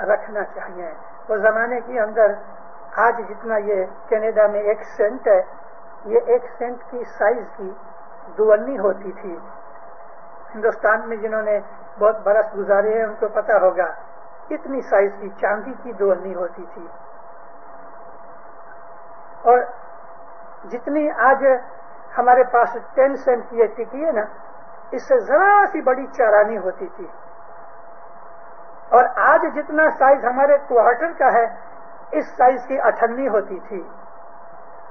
رکھنا چاہیے۔ وہ زمانے کے اندر آج جتنا یہ کینیڈا میں 1 سینٹ ہے، یہ 1 سینٹ کی سائز کی 2 انی ہوتی تھی۔ ہندوستان میں جنہوں نے بہت برس گزارے ہیں ان کو پتا ہوگا، اتنی سائز کی چاندی کی 2 انی ہوتی تھی، اور جتنی آج ہمارے پاس 10 سینٹ کی ٹکی ہے نا، اس سے ذرا سی بڑی 4 آنی ہوتی تھی، اور آج جتنا سائز ہمارے کوارٹر کا ہے اس سائز کی 8 آنی ہوتی تھی،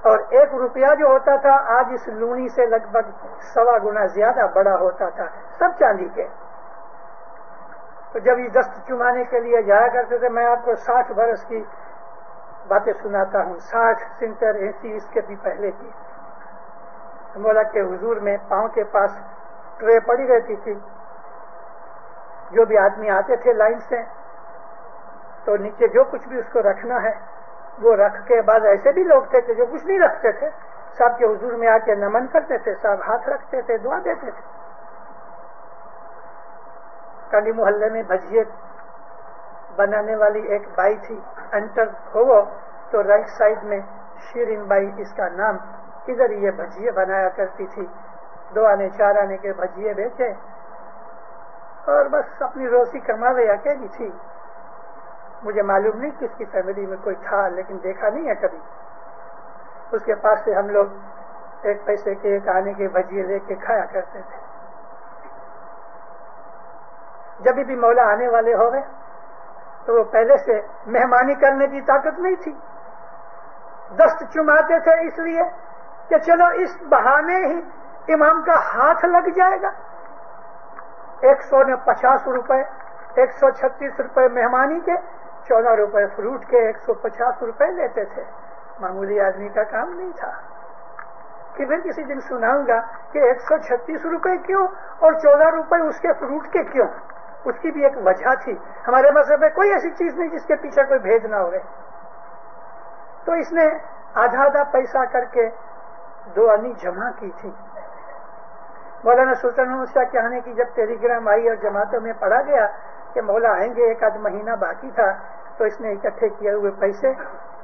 اور 1 روپیہ جو ہوتا تھا آج اس لونی سے لگ بھگ 1.25 گنا زیادہ بڑا ہوتا تھا، سب چاندی کے۔ تو جب یہ دست چمانے کے لیے جایا کرتے تھے، میں آپ کو 60 برس کی باتیں سناتا ہوں، 60 70 80 اس کے بھی پہلے کی۔ مولا کے حضور میں پاؤں کے پاس ٹرے پڑی رہتی تھی، جو بھی آدمی آتے تھے لائن سے تو نیچے جو کچھ بھی اس کو رکھنا ہے وہ رکھ کے، بعد ایسے بھی لوگ تھے کہ جو کچھ نہیں رکھتے تھے، صاحب کے حضور میں آ کے نمن کرتے تھے، صاحب ہاتھ رکھتے تھے، دعا دیتے تھے۔ کالی محلے میں بھجیے بنانے والی ایک بائی تھی، انٹر ہو تو رائٹ سائڈ میں شیرین بائی اس کا نام، ادھر یہ بھجیے بنایا کرتی تھی، 2 آنے 4 آنے کے بھجیے بیچے اور بس اپنی روزی کماوے، اکیلی تھی۔ مجھے معلوم نہیں کس کی فیملی میں کوئی تھا، لیکن دیکھا نہیں ہے کبھی۔ اس کے پاس سے ہم لوگ 1 پیسے کے 1 آنے کے بھجیے لے کے کھایا کرتے تھے۔ جب بھی مولا آنے والے ہو گئے تو وہ پہلے سے مہمانی کرنے کی طاقت نہیں تھی، دست چماتے تھے اس لیے کہ چلو اس بہانے ہی امام کا ہاتھ لگ جائے گا۔ 150 روپے، 136 روپے مہمانی کے، 14 روپے فروٹ کے، 150 روپے لیتے تھے۔ معمولی آدمی کا کام نہیں تھا کہ پھر کسی دن سناؤں گا کہ 136 روپے کیوں اور 14 روپے اس کے فروٹ کے کیوں، اس کی بھی ایک وجہ تھی۔ ہمارے مذہب میں کوئی ایسی چیز نہیں جس کے پیچھے کوئی بھید نہ ہوئے۔ تو اس نے آدھا پیسہ کر کے 2 آنی جمع کی تھی۔ مولانا سلطان محمد شاہ کے آنے کی جب ٹیلی گرام آئی اور جماعتوں میں پڑھا گیا کہ مولا آئیں گے، 1 آدھ مہینہ باقی تھا، تو اس نے اکٹھے کیے ہوئے پیسے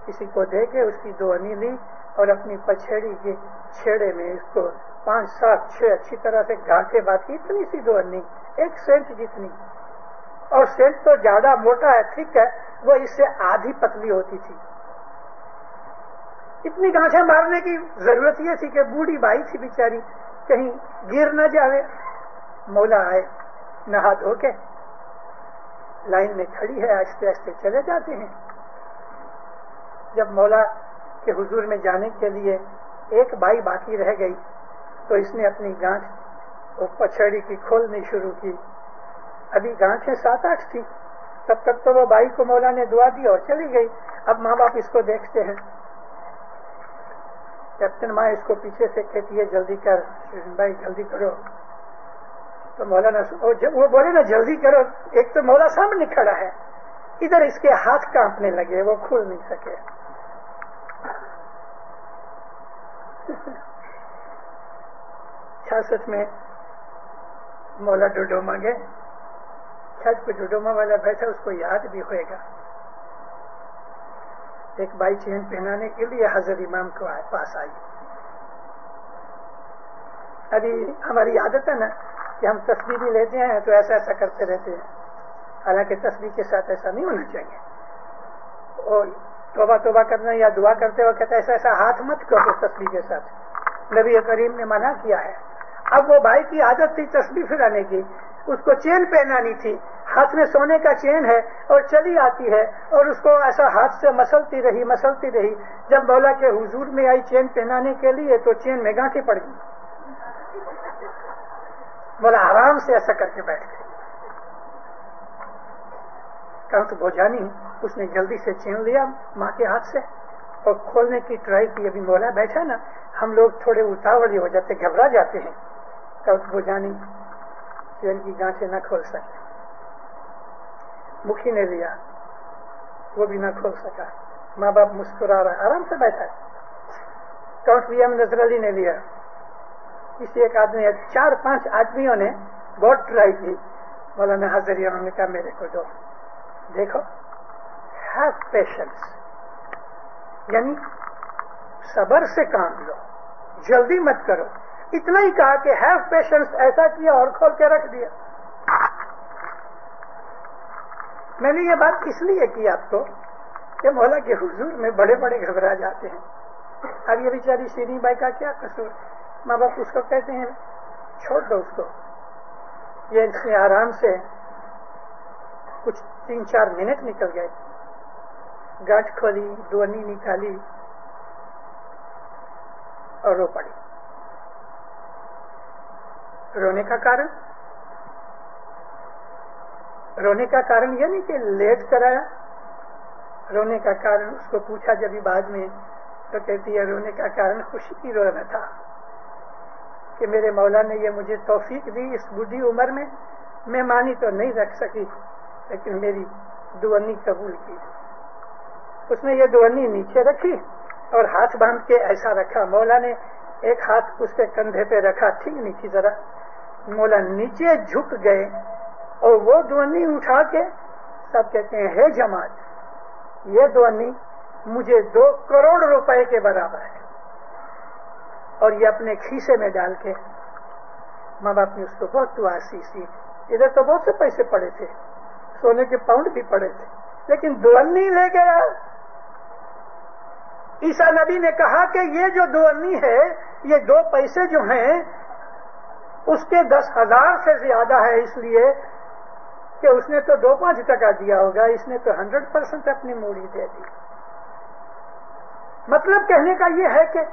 کسی کو دے کے اس کی 2 آنی لی اور اپنی پچھیڑی کے چھیڑے میں اس کو 5 7 6 اچھی طرح سے گھاٹے بات کی، اتنی سی 2 آنی، 1 سینٹ جتنی، اور سینٹ تو زیادہ موٹا ہے، ٹھیک ہے، وہ اس سے آدھی پتلی ہوتی تھی، اتنی گانٹھیں مارنے کی ضرورت یہ تھی کہ بوڑھی بائی تھی بیچاری کہیں گر نہ جاوے. مولا آئے, نہا دھو کے لائن میں کھڑی ہے, آہستہ آہستہ چلے جاتے ہیں. جب مولا کے حضور میں جانے کے لیے ایک بائی باقی رہ گئی تو اس نے اپنی گانٹھ اور پچھڑی کی کھولنی شروع کی. ابھی گانٹھیں 7-8 تھی, تب تک تو وہ بائی کو مولا نے دعا دی اور چلی گئی. اب ماں باپ اس کو دیکھتے ہیں. کیپٹن ماں اس کو پیچھے سے کہتی ہے جلدی کر بھائی جلدی کرو. تو مولانا وہ بولے نا جلدی کرو, ایک تو مولا سامنے کھڑا ہے, ادھر اس کے ہاتھ کانپنے لگے, وہ کھول نہیں سکے. چھیاسٹھ میں مولا ڈوڈوما گئے. شاید کوئی ڈوڈوما والا بیٹھا, اس کو یاد بھی ہوئے گا. ایک بائی چین پہنانے کے لیے حضرت امام کو پاس آئی. ابھی ہماری عادت ہے نا کہ ہم تسبیح بھی لیتے ہیں تو ایسا ایسا کرتے رہتے ہیں, حالانکہ تسبیح کے ساتھ ایسا نہیں ہونا چاہیے. اور توبہ توبہ کرنا یا دعا کرتے وقت ایسا ایسا ہاتھ مت کرو تسبیح کے ساتھ, نبی کریم نے منع کیا ہے. اب وہ بھائی کی عادت تھی تسبیح پھرانے کی, اس کو چین پہنانی تھی, ہاتھ میں سونے کا چین ہے اور چلی آتی ہے, اور اس کو ایسا ہاتھ سے مسلتی رہی. جب مولا کے حضور میں آئی چین پہنانے کے لیے تو چین میں گانٹھیں پڑ گئی. مولا آرام سے ایسا کر کے بیٹھ گئے. کہاں تو بوجانی, اس نے جلدی سے چین لیا ماں کے ہاتھ سے اور کھولنے کی ٹرائی کی. ابھی مولا بیٹھا نا, ہم لوگ تھوڑے اتاولی ہو جاتے, گھبرا جاتے ہیں. کہاں تو بوجانی چین کی گانٹھیں نہ کھول سکے. مکھی نے لیا, وہ بھی نہ کھول سکا. ماں باپ مسکرا رہا, آرام سے بیٹھا. کاؤنٹ وی ایم نظر علی نے لیا. کسی ایک آدمی, 4-5 آدمیوں نے بہت ٹرائی کی. مولانا حاضر نے کہا میرے کو دو. دیکھو, ہیو پیشنس, یعنی صبر سے کام لو, جلدی مت کرو. اتنا ہی کہا کہ ہیو پیشنس, ایسا کیا اور کھول کے رکھ دیا. میں نے یہ بات اس لیے کی آپ کو کہ مولا کے حضور میں بڑے بڑے گھبرا جاتے ہیں. اب یہ بیچاری شیریں بائی کا کیا قصور, ماں باپ اس کو کہتے ہیں چھوڑ دو اس کو. یہ اس نے آرام سے کچھ 3-4 منٹ نکل گئے. گانٹھ کھولی, دونی نکالی اور رو پڑی. رونے کا کارن یہ نہیں کہ لیٹ کرایا. رونے کا کارن اس کو پوچھا جب بعد میں تو کہتی ہے رونے کا کارن خوشی کی رونا تھا کہ میرے مولا نے یہ مجھے توفیق دی اس بوڑھی عمر میں مانی تو نہیں رکھ سکی, لیکن میری دعانی قبول کی. اس نے یہ دعانی نیچے رکھی اور ہاتھ باندھ کے ایسا رکھا. مولا نے ایک ہاتھ اس کے کندھے پہ رکھا, ٹھیک نیچی ذرا. مولا نیچے جھک گئے اور وہ دعانی اٹھا کے سب کہتے ہیں ہے جماعت, یہ دعانی مجھے 2 کروڑ روپے کے برابر ہے. اور یہ اپنے کھیسے میں ڈال کے, ماں باپ نے اس کو بہت دعا سی. ادھر تو بہت سے پیسے پڑے تھے, سونے کے پاؤنڈ بھی پڑے تھے, لیکن دعانی لے گیا. عیسیٰ نبی نے کہا کہ یہ جو دعانی ہے, یہ 2 پیسے جو ہیں اس کے 10,000 سے زیادہ ہے, اس لیے کہ اس نے تو 2-5 ٹکا دیا ہوگا, اس نے تو 100% اپنی موڑی دے دی. مطلب کہنے کا یہ ہے کہ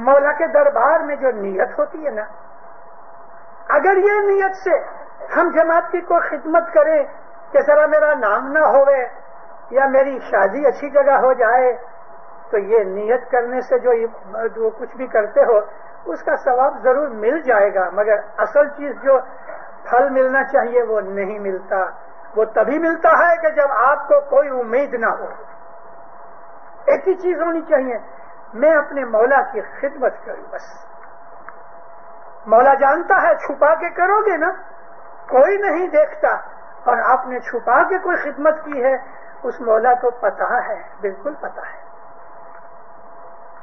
مولا کے دربار میں جو نیت ہوتی ہے نا, اگر یہ نیت سے ہم جماعت کی کوئی خدمت کریں کہ ذرا میرا نام نہ ہوئے یا میری شادی اچھی جگہ ہو جائے, تو یہ نیت کرنے سے جو کچھ بھی کرتے ہو اس کا ثواب ضرور مل جائے گا, مگر اصل چیز جو پھل ملنا چاہیے وہ نہیں ملتا. وہ تبھی ملتا ہے کہ جب آپ کو کوئی امید نہ ہو. ایک ہی چیز ہونی چاہیے, میں اپنے مولا کی خدمت کروں بس. مولا جانتا ہے, چھپا کے کرو گے نا کوئی نہیں دیکھتا, اور آپ نے چھپا کے کوئی خدمت کی ہے اس مولا کو پتہ ہے, بالکل پتہ ہے.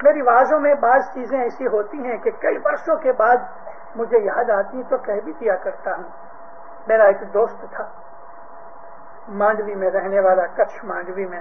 میری وعظوں میں بعض چیزیں ایسی ہوتی ہیں کہ کئی برسوں کے بعد مجھے یاد آتی تو کہہ بھی دیا کرتا ہوں. میرا ایک دوست تھا مانڈوی میں رہنے والا, کچھ مانڈوی میں.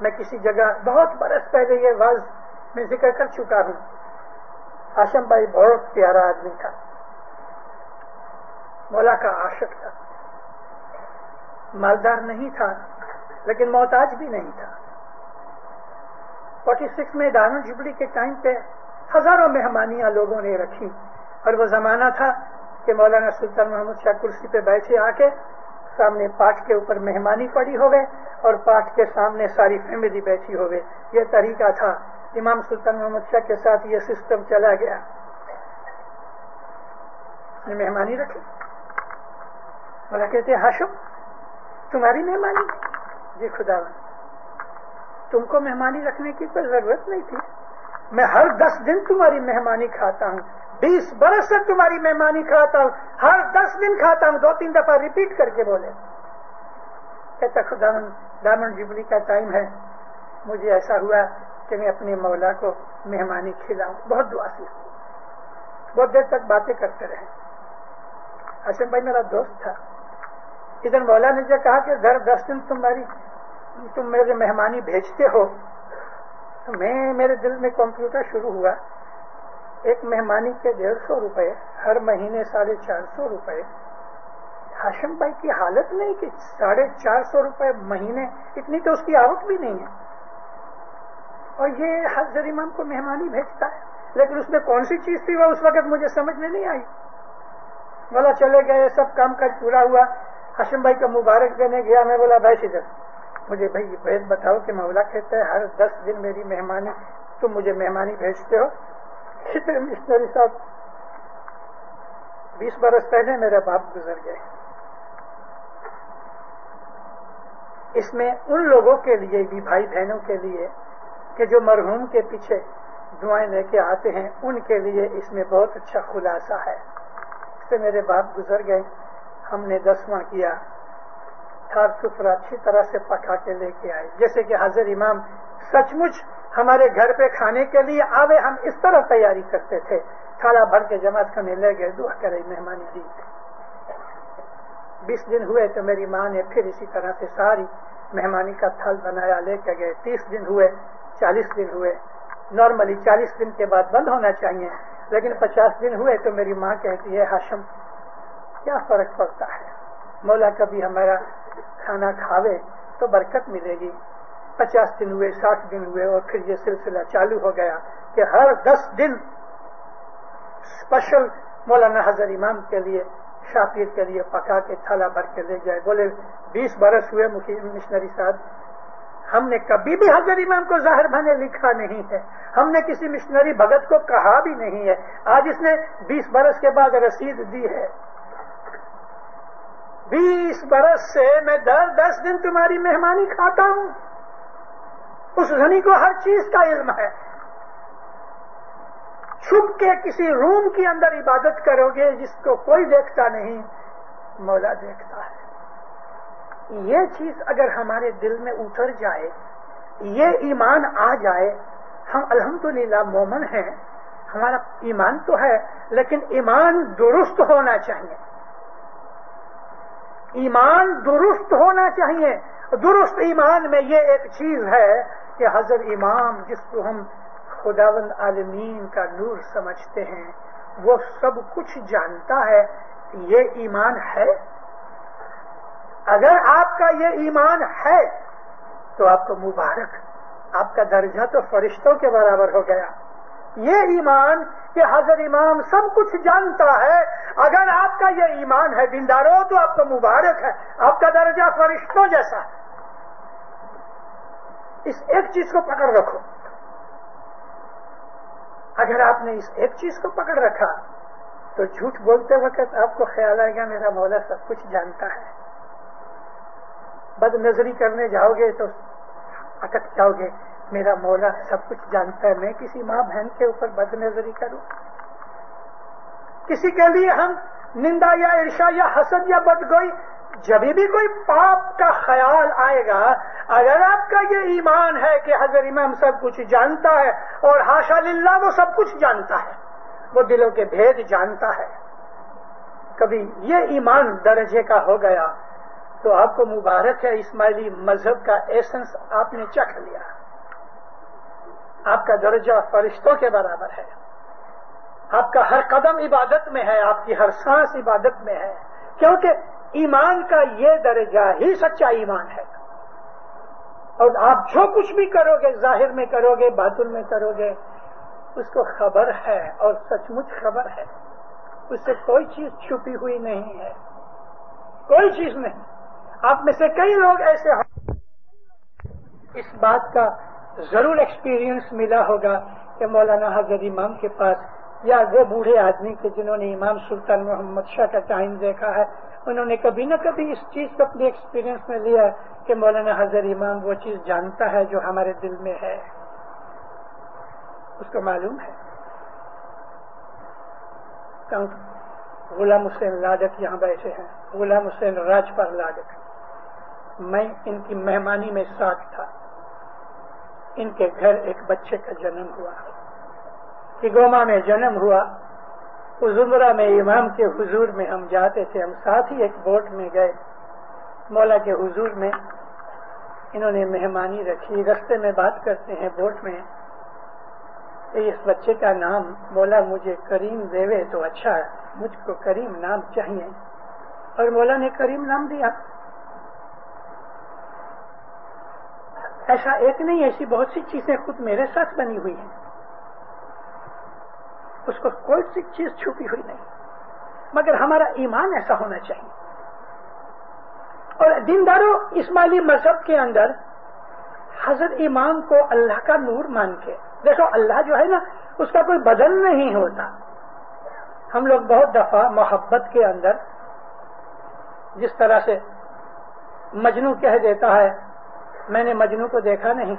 میں کسی جگہ بہت برس پہلے یہ واز میں ذکر کر چکا ہوں. ہاشم بھائی بہت پیارا آدمی تھا, مولا کا عاشق تھا, مالدار نہیں تھا لیکن محتاج بھی نہیں تھا. 46 میں دارالجبلی کے ٹائم پہ ہزاروں مہمانیاں لوگوں نے رکھی, اور وہ زمانہ تھا کہ مولانا سلطان محمد شاہ کرسی پہ بیٹھے آ کے سامنے پاٹ کے اوپر مہمانی پڑی ہوئے اور پاٹ کے سامنے ساری فیملی بیٹھی ہوئے. یہ طریقہ تھا. امام سلطان محمد شاہ کے ساتھ یہ سسٹم چلا گیا. نے مہمانی رکھی. مولا کہتے ہاشم تمہاری مہمانی؟ جی خداوند, تم کو مہمانی رکھنے کی کوئی ضرورت نہیں تھی. میں ہر 10 دن تمہاری مہمانی کھاتا ہوں, 20 برس سے تمہاری مہمانی کھاتا ہوں, ہر 10 دن کھاتا ہوں. 2-3 دفعہ ریپیٹ کر کے بولے. کہتا خداوند دامن جبلی کا ٹائم ہے, مجھے ایسا ہوا کہ میں اپنے مولا کو مہمانی کھلاؤں. بہت دعا سی, بہت دیر تک باتیں کرتے رہے. ہاشم بھائی میرا دوست تھا. ادھر مولا نے جو کہا کہ 10 دن تم میرے مہمانی بھیجتے ہو, تو میرے دل میں کمپیوٹر شروع ہوا. ایک مہمانی کے 150 روپے, ہر مہینے 450 روپے. ہاشم بھائی کی حالت نہیں کہ 450 روپے مہینے, اتنی تو اس کی آوک بھی نہیں ہے, اور یہ حضرت امام کو مہمانی بھیجتا ہے. لیکن اس میں کون سی چیز تھی وہ اس وقت مجھے سمجھ میں نہیں آئی. بولا چلے گئے, سب کام کر پورا ہوا. ہاشم بھائی کو مبارک دینے گیا. میں بولا بھائی ادھر مجھے بھائی بھید بتاؤ کہ مولا کہتا ہے ہر 10 دن میری مہمانی, تم مجھے مہمانی بھیجتے ہو. مشنری صاحب 20 برس پہلے میرے باپ گزر گئے. اس میں ان لوگوں کے لیے بھی, بھائی بہنوں کے لیے کہ جو مرحوم کے پیچھے دعائیں لے کے آتے ہیں, ان کے لیے اس میں بہت اچھا خلاصہ ہے. اس سے میرے باپ گزر گئے, ہم نے 10واں کیا, صاف ستھرا اچھی طرح سے پکا کے لے کے آئے. جیسے کہ حضرت امام سچ مچ ہمارے گھر پہ کھانے کے لیے آوے, ہم اس طرح تیاری کرتے تھے. تھالا بھر کے جماعت کرنے لے گئے, دعا کرے, مہمانی دی. 20 دن ہوئے تو میری ماں نے پھر اسی طرح سے ساری مہمانی کا تھل بنایا, لے کے گئے. 30 دن ہوئے, 40 دن ہوئے. نارملی 40 دن کے بعد بند ہونا چاہیے, لیکن 50 دن ہوئے تو میری ماں کہتی ہے ہاشم کیا فرق پڑتا ہے, مولا کبھی ہمارا کھانا کھاوے تو برکت ملے گی. 50 دن ہوئے, 60 دن ہوئے, اور پھر یہ سلسلہ چالو ہو گیا کہ ہر 10 دن اسپیشل مولانا حضرت امام کے لیے, شاپیر کے لیے پکا کے تھالا بھر کے لے جائے. بولے 20 برس ہوئے مشنری صاحب, ہم نے کبھی بھی حضرت امام کو ظاہر بھانے لکھا نہیں ہے, ہم نے کسی مشنری بھگت کو کہا بھی نہیں ہے. آج اس نے 20 برس کے بعد رسید دی ہے. 20 برس سے میں 10 دن تمہاری مہمانی کھاتا ہوں. اس غنی کو ہر چیز کا علم ہے. چھپ کے کسی روم کے اندر عبادت کرو گے جس کو کوئی دیکھتا نہیں, مولا دیکھتا ہے. یہ چیز اگر ہمارے دل میں اتر جائے, یہ ایمان آ جائے, ہم الحمدللہ مومن ہیں. ہمارا ایمان تو ہے لیکن ایمان درست ہونا چاہیے. ایمان درست ہونا چاہیے. درست ایمان میں یہ ایک چیز ہے کہ حضرت امام جس کو ہم خداوند عالمین کا نور سمجھتے ہیں, وہ سب کچھ جانتا ہے. یہ ایمان ہے. اگر آپ کا یہ ایمان ہے تو آپ کو مبارک, آپ کا درجہ تو فرشتوں کے برابر ہو گیا. یہ ایمان کہ حضرت امام سب کچھ جانتا ہے, اگر آپ کا یہ ایمان ہے دینداروں تو آپ کو مبارک ہے, آپ کا درجہ فرشتوں جیسا ہے. اس ایک چیز کو پکڑ رکھو. اگر آپ نے اس ایک چیز کو پکڑ رکھا تو جھوٹ بولتے وقت آپ کو خیال آئے گا میرا مولا سب کچھ جانتا ہے. بد نظری کرنے جاؤ گے تو اٹک جاؤ گے, میرا مولا سب کچھ جانتا ہے, میں کسی ماں بہن کے اوپر بد نظری کروں. کسی کے لیے ہم نندا یا عرشا یا حسد یا بدگوئی, جب بھی کوئی پاپ کا خیال آئے گا, اگر آپ کا یہ ایمان ہے کہ حضرت امام سب کچھ جانتا ہے, اور حاشا للہ وہ سب کچھ جانتا ہے, وہ دلوں کے بھید جانتا ہے, کبھی یہ ایمان درجے کا ہو گیا تو آپ کو مبارک ہے، اسماعیلی مذہب کا ایسنس آپ نے چکھ لیا، آپ کا درجہ فرشتوں کے برابر ہے، آپ کا ہر قدم عبادت میں ہے، آپ کی ہر سانس عبادت میں ہے، کیونکہ ایمان کا یہ درجہ ہی سچا ایمان ہے۔ اور آپ جو کچھ بھی کرو گے، ظاہر میں کرو گے، باطن میں کرو گے، اس کو خبر ہے اور سچ مچ خبر ہے، اس سے کوئی چیز چھپی ہوئی نہیں ہے، کوئی چیز نہیں۔ آپ میں سے کئی لوگ ایسے ہوں، اس بات کا ضرور ایکسپیرینس ملا ہوگا کہ مولانا حضرت امام کے پاس یا وہ بوڑھے آدمی کے جنہوں نے امام سلطان محمد شاہ کا ٹائم دیکھا ہے، انہوں نے کبھی نہ کبھی اس چیز کو اپنے ایکسپیرینس میں لیا کہ مولانا حضرت امام وہ چیز جانتا ہے جو ہمارے دل میں ہے، اس کو معلوم ہے۔ غلام حسین لاڈک یہاں بیٹھے ہیں، غلام حسین راجپال لاڈک، میں ان کی مہمانی میں ساتھ تھا، ان کے گھر ایک بچے کا جنم ہوا، گوما میں جنم ہوا، زمرہ میں امام کے حضور میں ہم جاتے تھے، ہم ساتھ ہی ایک بوٹ میں گئے، مولا کے حضور میں انہوں نے مہمانی رکھی، رستے میں بات کرتے ہیں بوٹ میں کہ اس بچے کا نام مولا مجھے کریم دیوے تو اچھا ہے، مجھ کو کریم نام چاہیے، اور مولا نے کریم نام دیا۔ ایسا ایک نہیں، ایسی بہت سی چیزیں خود میرے ساتھ بنی ہوئی ہیں، اس کو کوئی سی چیز چھپی ہوئی نہیں، مگر ہمارا ایمان ایسا ہونا چاہیے۔ اور دینداروں، اسماعیلی مذہب کے اندر حضرت امام کو اللہ کا نور مان کے دیکھو، اللہ جو ہے نا اس کا کوئی بدل نہیں ہوتا۔ ہم لوگ بہت دفعہ محبت کے اندر جس طرح سے مجنو کہہ دیتا ہے میں نے مجنو کو دیکھا نہیں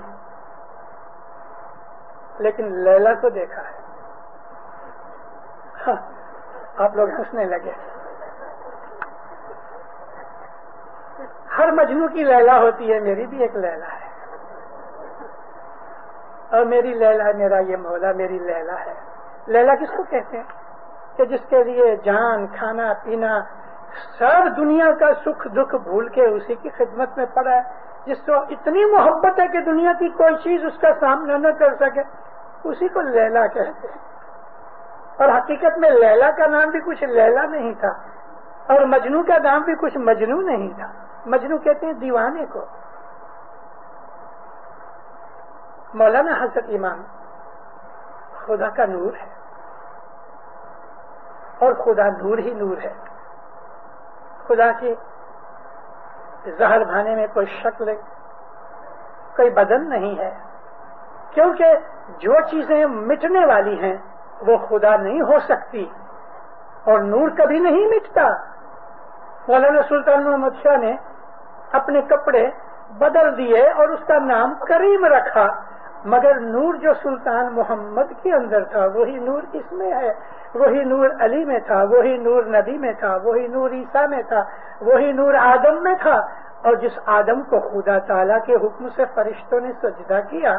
لیکن لیلا کو دیکھا ہے، ہاں، آپ لوگ ہنسنے لگے۔ ہر مجنو کی لیلا ہوتی ہے، میری بھی ایک لیلا ہے، اور میری لیلا میرا یہ مولا میری لیلا ہے۔ لیلا کس کو کہتے ہیں؟ کہ جس کے لیے جان، کھانا پینا، سب دنیا کا سکھ دکھ بھول کے اسی کی خدمت میں پڑا ہے، جس کو اتنی محبت ہے کہ دنیا کی کوئی چیز اس کا سامنا نہ کر سکے، اسی کو لیلا کہتے ہیں۔ اور حقیقت میں لیلا کا نام بھی کچھ لیلا نہیں تھا، اور مجنو کا نام بھی کچھ مجنو نہیں تھا۔ مجنو کہتے ہیں دیوانے کو۔ مولانا حضرت امام خدا کا نور ہے، اور خدا نور ہی نور ہے۔ خدا کی ظاہر بھانے میں کوئی شکل، کوئی بدن نہیں ہے، کیونکہ جو چیزیں مٹنے والی ہیں وہ خدا نہیں ہو سکتی، اور نور کبھی نہیں مٹتا۔ مولانا سلطان محمد شاہ نے اپنے کپڑے بدل دیے اور اس کا نام کریم رکھا، مگر نور جو سلطان محمد کے اندر تھا وہی نور اس میں ہے، وہی نور علی میں تھا، وہی نور نبی میں تھا، وہی نور عیسیٰ میں تھا، وہی نور آدم میں تھا۔ اور جس آدم کو خدا تعالیٰ کے حکم سے فرشتوں نے سجدہ کیا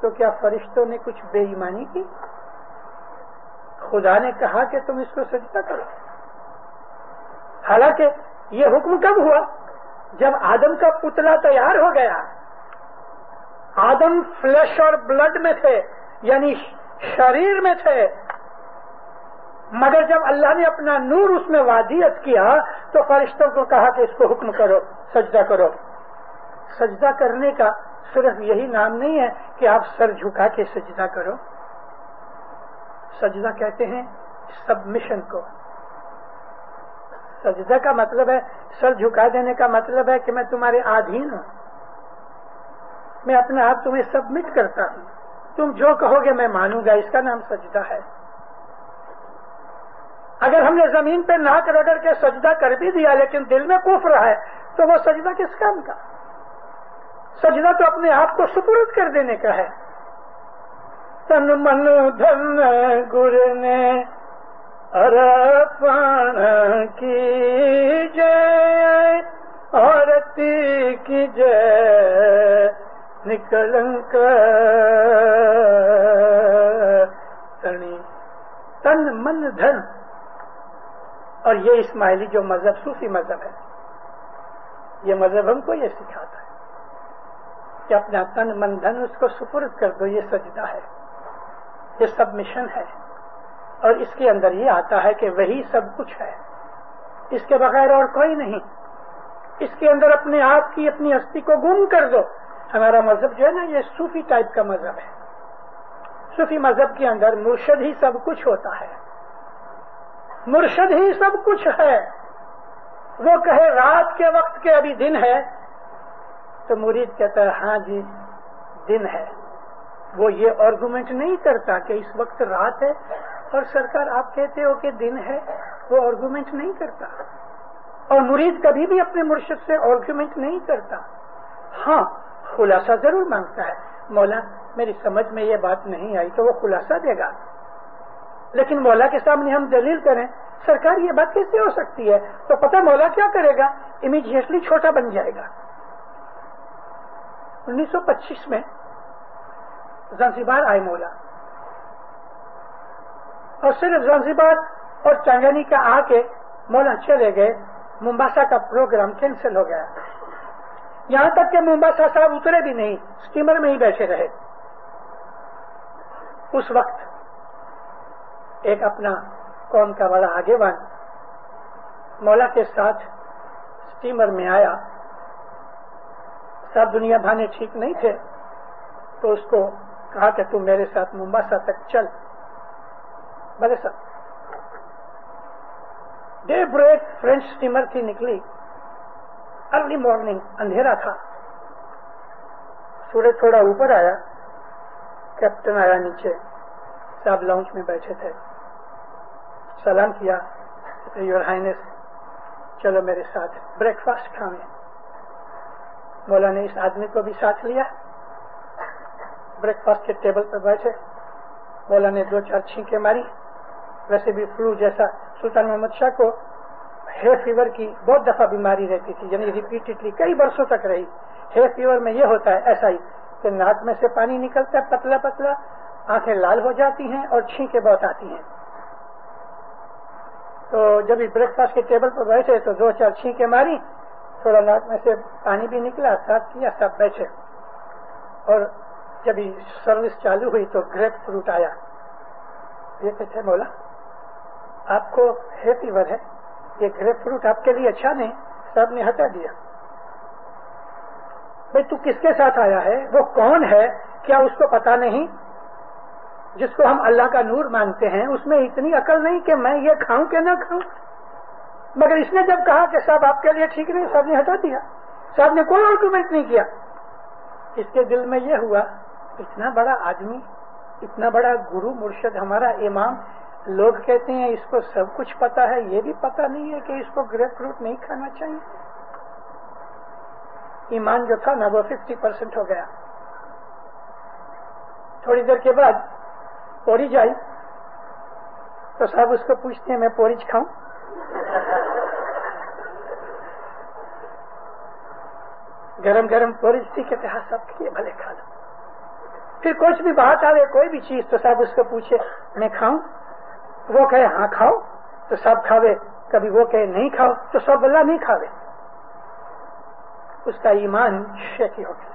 تو کیا فرشتوں نے کچھ بے ایمانی کی؟ خدا نے کہا کہ تم اس کو سجدہ کرو، حالانکہ یہ حکم کب ہوا؟ جب آدم کا پتلا تیار ہو گیا۔ آدم فلیش اور بلڈ میں تھے، یعنی شریر میں تھے، مگر جب اللہ نے اپنا نور اس میں وادیت کیا تو فرشتوں کو کہا کہ اس کو حکم کرو، سجدہ کرو۔ سجدہ کرنے کا صرف یہی نام نہیں ہے کہ آپ سر جھکا کے سجدہ کرو، سجدہ کہتے ہیں سبمیشن کو۔ سجدہ کا مطلب ہے، سر جھکا دینے کا مطلب ہے کہ میں تمہارے آدھین ہوں، میں اپنے آپ تمہیں سبمٹ کرتا ہوں، تم جو کہو گے میں مانوں گا، اس کا نام سجدہ ہے۔ اگر ہم نے زمین پہ ناک رگڑ کے سجدہ کر بھی دیا لیکن دل میں کفر ہے تو وہ سجدہ کس کام کا؟ سجدہ تو اپنے آپ کو سپرد کر دینے کا ہے۔ تن من دھن گر نے ارپن کی جے، عورتی کی جے نکلنک تنی، تن من دھن۔ اور یہ اسماعیلی جو مذہب صوفی مذہب ہے، یہ مذہب ہم کو یہ سکھاتا ہے کہ اپنا تن من دھن اس کو سپرد کر دو. یہ سجدہ ہے, یہ سب مشن ہے, اور اس کے اندر یہ آتا ہے کہ وہی سب کچھ ہے, اس کے بغیر اور کوئی نہیں. اس کے اندر اپنے آپ کی اپنی ہستی کو گم کر دو. ہمارا مذہب جو ہے نا یہ صوفی ٹائپ کا مذہب ہے. صوفی مذہب کے اندر مرشد ہی سب کچھ ہوتا ہے, مرشد ہی سب کچھ ہے. وہ کہے رات کے وقت کے ابھی دن ہے تو مرید کہتا ہے ہاں جی دن ہے. وہ یہ آرگومنٹ نہیں کرتا کہ اس وقت رات ہے اور سرکار آپ کہتے ہو کہ دن ہے. وہ آرگومنٹ نہیں کرتا, اور مرید کبھی بھی اپنے مرشد سے آرگومنٹ نہیں کرتا. ہاں خلاصہ ضرور مانگتا ہے, مولا میری سمجھ میں یہ بات نہیں آئی, تو وہ خلاصہ دے گا. لیکن مولا کے سامنے ہم دلیل کریں سرکار یہ بات کیسے ہو سکتی ہے, تو پتہ مولا کیا کرے گا, امیڈیٹلی چھوٹا بن جائے گا. 1925 میں زنزیبار آئے مولا, اور صرف زنزیبار اور چنگانی کا آ کے مولا چلے گئے. ممباسا کا پروگرام کینسل ہو گیا. یہاں تک کہ ممباسا صاحب اترے بھی نہیں, اسٹیمر میں ہی بیٹھے رہے. اس وقت ایک اپنا قوم کا بڑا آگے وان مولا کے ساتھ اسٹیمر میں آیا. سب دنیا بھانے ٹھیک نہیں تھے, تو اس کو کہا کہ تم میرے ساتھ ممباسا تک چل. بھلے صاحب ڈے بریک فرینچ اسٹیمر کی نکلی. ارلی مارننگ, اندھیرا تھا. سورج تھوڑا اوپر آیا, کیپٹن آیا نیچے, صاحب لاؤنج میں بیٹھے تھے. سلام کیا, یور ہائنس چلو میرے ساتھ بریک فاسٹ کھانے. مولا نے اس آدمی کو بھی ساتھ لیا. بریک فاسٹ کے ٹیبل پر بیٹھے. مولا نے 2-4 چھینکیں ماری. ویسے بھی فلو جیسا سلطان محمد شاہ کو ہے فیور کی بہت دفعہ بیماری رہتی تھی, یعنی ریپیٹڈلی کئی برسوں تک رہی. ہے فیور میں یہ ہوتا ہے ایسا ہی کہ ناک میں سے پانی نکلتا ہے پتلا پتلا, آنکھیں لال ہو جاتی ہیں اور چھینکیں بہت آتی ہیں. تو جب بریک فاسٹ کے ٹیبل پر بیٹھے تو 2-4 چھینکیں ماری, تھوڑا ناک میں سے پانی بھی نکلا, صاف کیا, سب بیٹھے. اور جب سروس چالو ہوئی تو گریپ فروٹ آیا. یہ کہتے مولا آپ کو ہے فیور ہے, یہ گریپ فروٹ آپ کے لیے اچھا نہیں. صاحب نے ہٹا دیا. بھائی تو کس کے ساتھ آیا ہے, وہ کون ہے, کیا اس کو پتا نہیں؟ جس کو ہم اللہ کا نور مانتے ہیں اس میں اتنی عقل نہیں کہ میں یہ کھاؤں کہ نہ کھاؤں. مگر اس نے جب کہا کہ صاحب آپ کے لیے ٹھیک نہیں, صاحب نے ہٹا دیا. صاحب نے کوئی آرگومنٹ نہیں کیا. اس کے دل میں یہ ہوا اتنا بڑا آدمی, اتنا بڑا گرو مرشد ہمارا امام, لوگ کہتے ہیں اس کو سب کچھ پتا ہے, یہ بھی پتا نہیں ہے کہ اس کو گریپ فروٹ نہیں کھانا چاہیے. ایمان جو تھا نا وہ 50% ہو گیا. تھوڑی دیر کے بعد پوریج آئی تو صاحب اس کو پوچھتے ہیں میں پوریج کھاؤں؟ گرم گرم پوریج تھی, کہتے ہاں سب کے لیے بھلے کھا لو. پھر کچھ بھی بات آ رہے کوئی بھی چیز تو صاحب اس کو پوچھے میں کھاؤں, وہ کہے ہاں کھاؤ تو سب کھاوے, کبھی وہ کہے نہیں کھاؤ تو سب اللہ نہیں کھاوے. اس کا ایمان شیکی ہو گیا.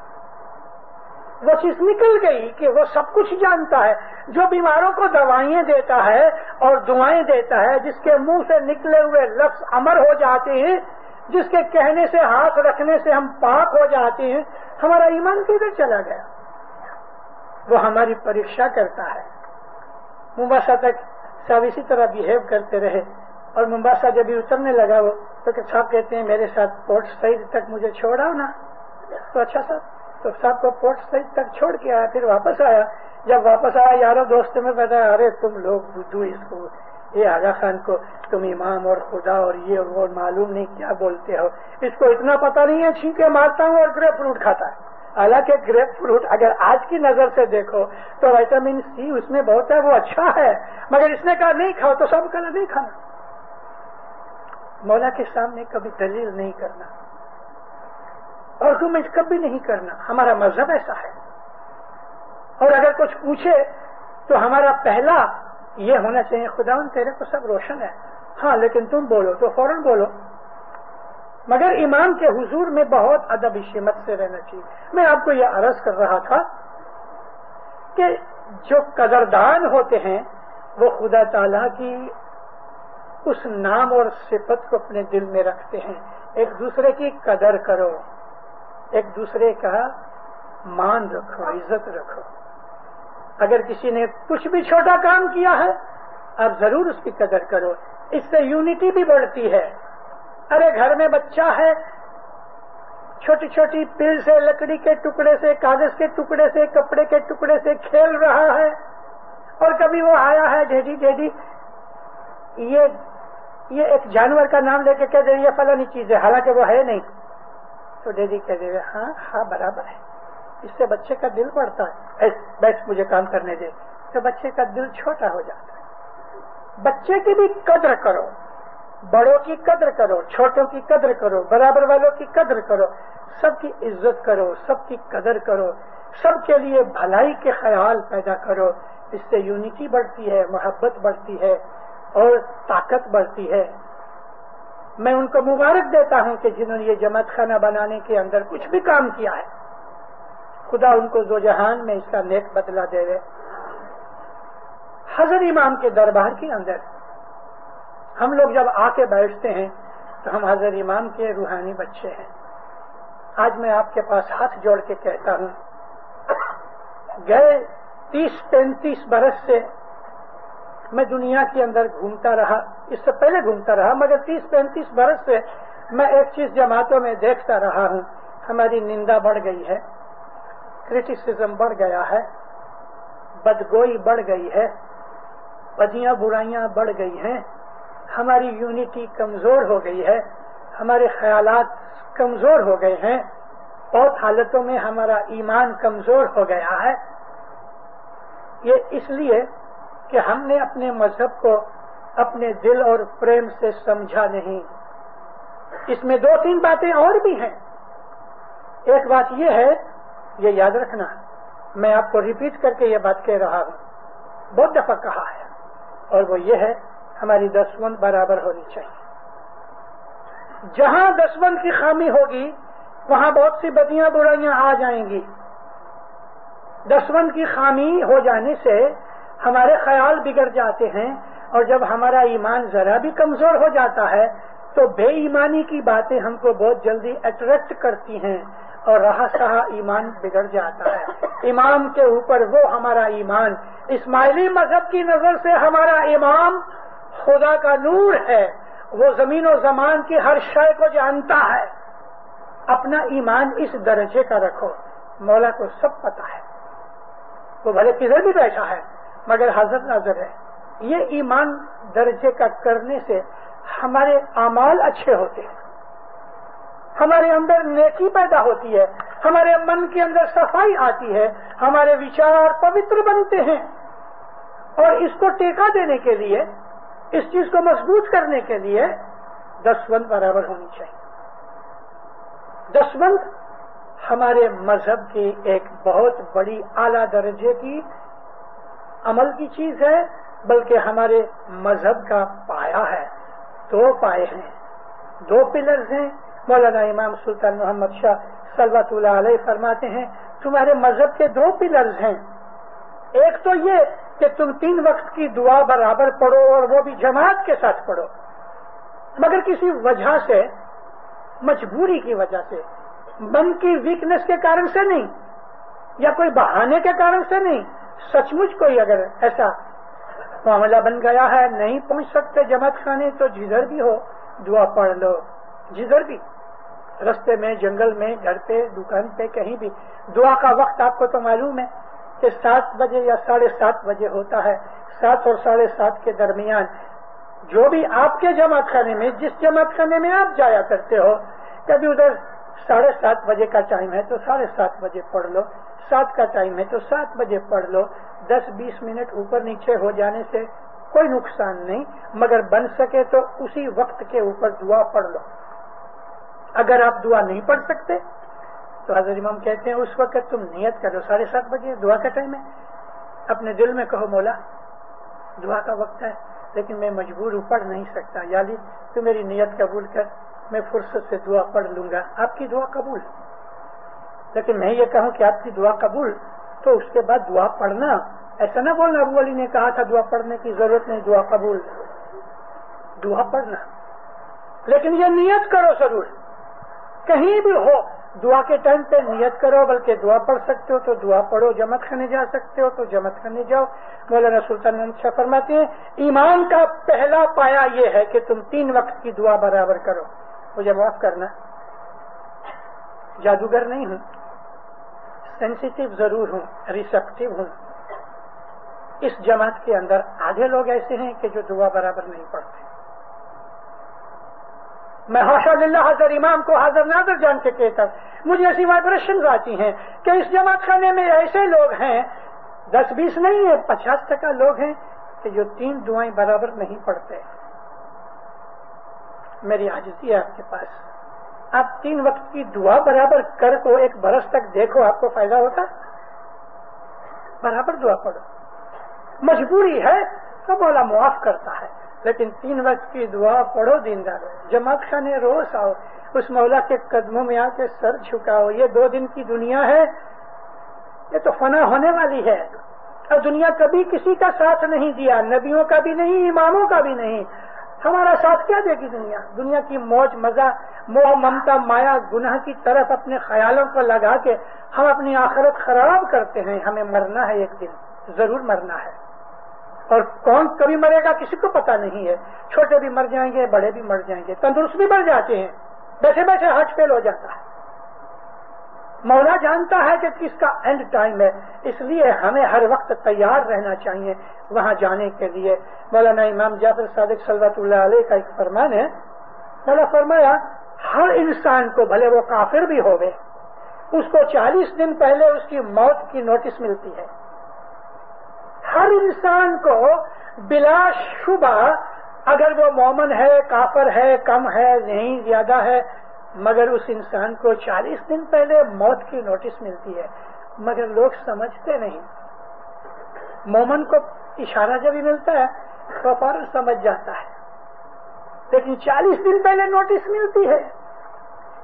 وہ چیز نکل گئی کہ وہ سب کچھ جانتا ہے, جو بیماروں کو دوائیں دیتا ہے اور دعائیں دیتا ہے, جس کے منہ سے نکلے ہوئے لفظ امر ہو جاتے ہیں, جس کے کہنے سے ہاتھ رکھنے سے ہم پاک ہو جاتے ہیں. ہمارا ایمان کدھر چلا گیا؟ وہ ہماری پریکشا کرتا ہے. ممباسا تک سب اسی طرح بہیو کرتے رہے, اور ممباسا جب بھی اترنے لگا وہ تو صاحب کہتے ہیں میرے ساتھ پورٹ سعید تک مجھے چھوڑاؤ نا. تو اچھا صاحب, تو صاحب کو پورٹ سعید تک چھوڑ کے آیا. پھر واپس آیا. جب واپس آیا یاروں دوستوں میں بتایا ارے تم لوگ بدھو اس کو, یہ آغا خان کو تم امام اور خدا اور یہ وہ معلوم نہیں کیا بولتے ہو, اس کو اتنا پتا نہیں ہے چھینکے مارتا ہوں اور گریپ فروٹ کھاتا ہے. حالانکہ گریپ فروٹ اگر آج کی نظر سے دیکھو تو وٹامن سی اس میں بہت ہے, وہ اچھا ہے, مگر اس نے کہا نہیں کھاؤ تو سب کہا نہیں کھانا. مولا کے سامنے کبھی دلیل نہیں کرنا, آرگومنٹ کبھی نہیں کرنا. ہمارا مذہب ایسا ہے. اور اگر کچھ پوچھے تو ہمارا پہلا یہ ہونا چاہیے خداوند تیرے کو سب روشن ہے, ہاں لیکن تم بولو تو فوراً بولو. مگر امام کے حضور میں بہت ادب شمت سے رہنا چاہیے. میں آپ کو یہ عرض کر رہا تھا کہ جو قدردان ہوتے ہیں وہ خدا تعالیٰ کی اس نام اور صفت کو اپنے دل میں رکھتے ہیں. ایک دوسرے کی قدر کرو, ایک دوسرے کا مان رکھو, عزت رکھو. اگر کسی نے کچھ بھی چھوٹا کام کیا ہے آپ ضرور اس کی قدر کرو, اس سے یونٹی بھی بڑھتی ہے. ارے گھر میں بچہ ہے, چھوٹی چھوٹی پل سے, لکڑی کے ٹکڑے سے, کاغذ کے ٹکڑے سے, کپڑے کے ٹکڑے سے کھیل رہا ہے, اور کبھی وہ آیا ہے ڈیڈی ڈیڈی یہ ایک جانور کا نام لے کے کہہ دے یہ فلانی چیز ہے, حالانکہ وہ ہے نہیں, تو ڈیڈی کہہ دے ہاں ہاں برابر ہے. اس سے بچے کا دل بڑھتا ہے, بیٹھ مجھے کام کرنے دے, تو بچے کا دل چھوٹا ہو جاتا ہے. بچے کی بھی قدر کرو, بڑوں کی قدر کرو, چھوٹوں کی قدر کرو, برابر والوں کی قدر کرو, سب کی عزت کرو, سب کی قدر کرو, سب کے لیے بھلائی کے خیال پیدا کرو. اس سے یونٹی بڑھتی ہے, محبت بڑھتی ہے اور طاقت بڑھتی ہے. میں ان کو مبارک دیتا ہوں کہ جنہوں نے یہ جماعت خانہ بنانے کے اندر کچھ بھی کام کیا ہے. خدا ان کو دو جہان میں اس کا نیک بدلہ دے رہے. حضرت امام کے دربار کے اندر ہم لوگ جب آ کے بیٹھتے ہیں تو ہم حضرت امام کے روحانی بچے ہیں. آج میں آپ کے پاس ہاتھ جوڑ کے کہتا ہوں, گئے 30-35 برس سے میں دنیا کے اندر گھومتا رہا, اس سے پہلے گھومتا رہا, مگر 30-35 برس سے میں ایک چیز جماعتوں میں دیکھتا رہا ہوں. ہماری نندا بڑھ گئی ہے, کرٹیسزم بڑھ گیا ہے, بدگوئی بڑھ گئی ہے, بدیاں برائیاں بڑھ گئی ہیں, ہماری یونٹی کمزور ہو گئی ہے, ہمارے خیالات کمزور ہو گئے ہیں, بہت حالتوں میں ہمارا ایمان کمزور ہو گیا ہے. یہ اس لیے کہ ہم نے اپنے مذہب کو اپنے دل اور پریم سے سمجھا نہیں. اس میں 2-3 باتیں اور بھی ہیں. ایک بات یہ ہے, یہ یاد رکھنا, میں آپ کو ریپیٹ کر کے یہ بات کہہ رہا ہوں, بہت دفعہ کہا ہے, اور وہ یہ ہے ہماری دسوند برابر ہونی چاہیے. جہاں دسوند کی خامی ہوگی وہاں بہت سی بدیاں برائیاں آ جائیں گی. دسوند کی خامی ہو جانے سے ہمارے خیال بگڑ جاتے ہیں, اور جب ہمارا ایمان ذرا بھی کمزور ہو جاتا ہے تو بے ایمانی کی باتیں ہم کو بہت جلدی اٹریکٹ کرتی ہیں اور رہا سہا ایمان بگڑ جاتا ہے. امام کے اوپر وہ ہمارا ایمان, اسماعیلی مذہب کی نظر سے ہمارا امام خدا کا نور ہے, وہ زمین و زمان کی ہر شے کو جانتا ہے. اپنا ایمان اس درجے کا رکھو, مولا کو سب پتا ہے, وہ بھلے کدھر بھی بیٹھا ہے مگر حاضر ناظر ہے. یہ ایمان درجے کا کرنے سے ہمارے اعمال اچھے ہوتے ہیں, ہمارے اندر نیکی پیدا ہوتی ہے, ہمارے من کے اندر صفائی آتی ہے, ہمارے وچار پوتر بنتے ہیں. اور اس کو ٹیکا دینے کے لیے, اس چیز کو مضبوط کرنے کے لیے دسوند برابر ہونی چاہیے. دسوند ہمارے مذہب کی ایک بہت بڑی اعلیٰ درجے کی عمل کی چیز ہے, بلکہ ہمارے مذہب کا پایا ہے. 2 پائے ہیں, 2 پلرز ہیں. مولانا امام سلطان محمد شاہ صلوات اللہ علیہ فرماتے ہیں تمہارے مذہب کے 2 پلرز ہیں. ایک تو یہ کہ تم 3 وقت کی دعا برابر پڑھو, اور وہ بھی جماعت کے ساتھ پڑھو, مگر کسی وجہ سے, مجبوری کی وجہ سے, من کی ویکنس کے کارن سے نہیں, یا کوئی بہانے کے کارن سے نہیں, سچ مچ کوئی اگر ایسا معاملہ بن گیا ہے, نہیں پہنچ سکتے جماعت خانے, تو جدھر بھی ہو دعا پڑھ لو. جدھر بھی, رستے میں, جنگل میں, گھر پہ, دکان پہ, کہیں بھی. دعا کا وقت آپ کو تو معلوم ہے کہ 7 بجے یا 7:30 بجے ہوتا ہے. 7 اور 7:30 کے درمیان جو بھی آپ کے جماعت خانے میں, جس جماعت خانے میں آپ جایا کرتے ہو, کبھی ادھر 7:30 بجے کا ٹائم ہے تو 7:30 بجے پڑھ لو, 7 کا ٹائم ہے تو 7 بجے پڑھ لو. 10-20 منٹ اوپر نیچے ہو جانے سے کوئی نقصان نہیں, مگر بن سکے تو اسی وقت کے اوپر دعا پڑھ لو. اگر آپ دعا نہیں پڑھ سکتے تو حضرت امام کہتے ہیں اس وقت تم نیت کرو, 7:30 بجے دعا کا ٹائم ہے, اپنے دل میں کہو مولا دعا کا وقت ہے لیکن میں مجبور ہوں, پڑھ نہیں سکتا, یعنی تو میری نیت قبول کر, میں فرصت سے دعا پڑھ لوں گا، آپ کی دعا قبول. لیکن میں یہ کہوں کہ آپ کی دعا قبول تو اس کے بعد دعا پڑھنا، ایسا نہ بولنا ابو علی نے کہا تھا دعا پڑھنے کی ضرورت نہیں، دعا قبول. دعا پڑھنا، لیکن یہ نیت کرو ضرور، کہیں بھی ہو دعا کے ٹائم پہ نیت کرو. بلکہ دعا پڑھ سکتے ہو تو دعا پڑھو، جماعت کرنے جا سکتے ہو تو جماعت کرنے جاؤ. مولانا سلطان احمد شاہ فرماتے ہیں ایمان کا پہلا پایا یہ ہے کہ تم 3 وقت کی دعا برابر کرو. مجھے معاف کرنا، جادوگر نہیں ہوں، سینسیٹیو ضرور ہوں، ریسپٹیو ہوں. اس جماعت کے اندر آدھے لوگ ایسے ہیں کہ جو دعا برابر نہیں پڑھتے. میں حاشا للہ حضر امام کو حاضر ناظر جان کے کہتا ہوں، مجھے ایسی وائبریشنز آتی ہیں کہ اس جماعت خانے میں ایسے لوگ ہیں، 10-20 نہیں ہے، 50% لوگ ہیں کہ جو 3 دعائیں برابر نہیں پڑھتے. میری عاجزی ہے آپ کے پاس، آپ 3 وقت کی دعا برابر کر کو 1 برس تک دیکھو، آپ کو فائدہ ہوتا. برابر دعا پڑھو، مجبوری ہے تو مولا معاف کرتا ہے، لیکن 3 وقت کی دعا پڑھو. دیندار جماعت خانے روز آؤ، اس مولا کے قدموں میں آ کے سر جھکاؤ. یہ 2 دن کی دنیا ہے، یہ تو فنا ہونے والی ہے. اور دنیا کبھی کسی کا ساتھ نہیں دیا، نبیوں کا بھی نہیں، اماموں کا بھی نہیں. ہمارا ساتھ کیا دے گی دنیا؟ دنیا کی موج مزہ، موہ ممتا مایا گناہ کی طرف اپنے خیالوں کو لگا کے ہم اپنی آخرت خراب کرتے ہیں. ہمیں مرنا ہے، ایک دن ضرور مرنا ہے، اور کون کبھی مرے گا کسی کو پتا نہیں ہے. چھوٹے بھی مر جائیں گے، بڑے بھی مر جائیں گے، تندرست بھی مر جاتے ہیں، بیٹھے بیٹھے ہارٹ فیل ہو جاتا ہے. مولا جانتا ہے کہ کس کا اینڈ ٹائم ہے، اس لیے ہمیں ہر وقت تیار رہنا چاہیے وہاں جانے کے لیے. مولانا امام جعفر صادق صلوات اللہ علیہ کا ایک فرمان ہے، مولا فرمایا ہر انسان کو، بھلے وہ کافر بھی ہوئے، اس کو 40 دن پہلے اس کی موت کی نوٹس ملتی ہے. ہر انسان کو بلا شبہ، اگر وہ مومن ہے، کافر ہے، کم ہے، نہیں زیادہ ہے، مگر اس انسان کو 40 دن پہلے موت کی نوٹس ملتی ہے. مگر لوگ سمجھتے نہیں. مومن کو اشارہ جب بھی ملتا ہے تو فوراً سمجھ جاتا ہے، لیکن 40 دن پہلے نوٹس ملتی ہے،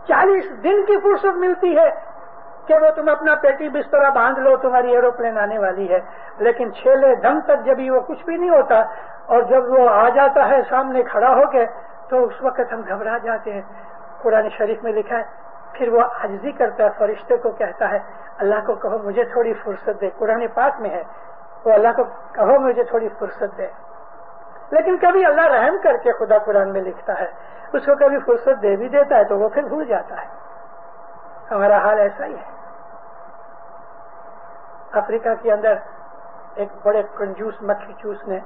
40 دن کی فرصت ملتی ہے کہ وہ تم اپنا پیٹی بسترا باندھ لو، تمہاری ایروپلین آنے والی ہے. لیکن 6 دم تک جب وہ کچھ بھی نہیں ہوتا، اور جب وہ آ جاتا ہے سامنے کھڑا ہو کے، تو اس وقت ہم گھبرا جاتے ہیں. قرآن شریف میں لکھا ہے، پھر وہ عاجزی کرتا ہے، فرشتے کو کہتا ہے اللہ کو کہو مجھے تھوڑی فرصت دے. قرآن پاک میں ہے، وہ اللہ کو کہو مجھے تھوڑی فرصت دے. لیکن کبھی اللہ رحم کر کے خدا قرآن میں لکھتا ہے، اس کو کبھی فرصت دے بھی دیتا ہے تو وہ پھر بھول جاتا ہے. ہمارا حال ایسا ہی ہے. افریقہ کے اندر ایک بڑے کنجوس مکھی چوس نے،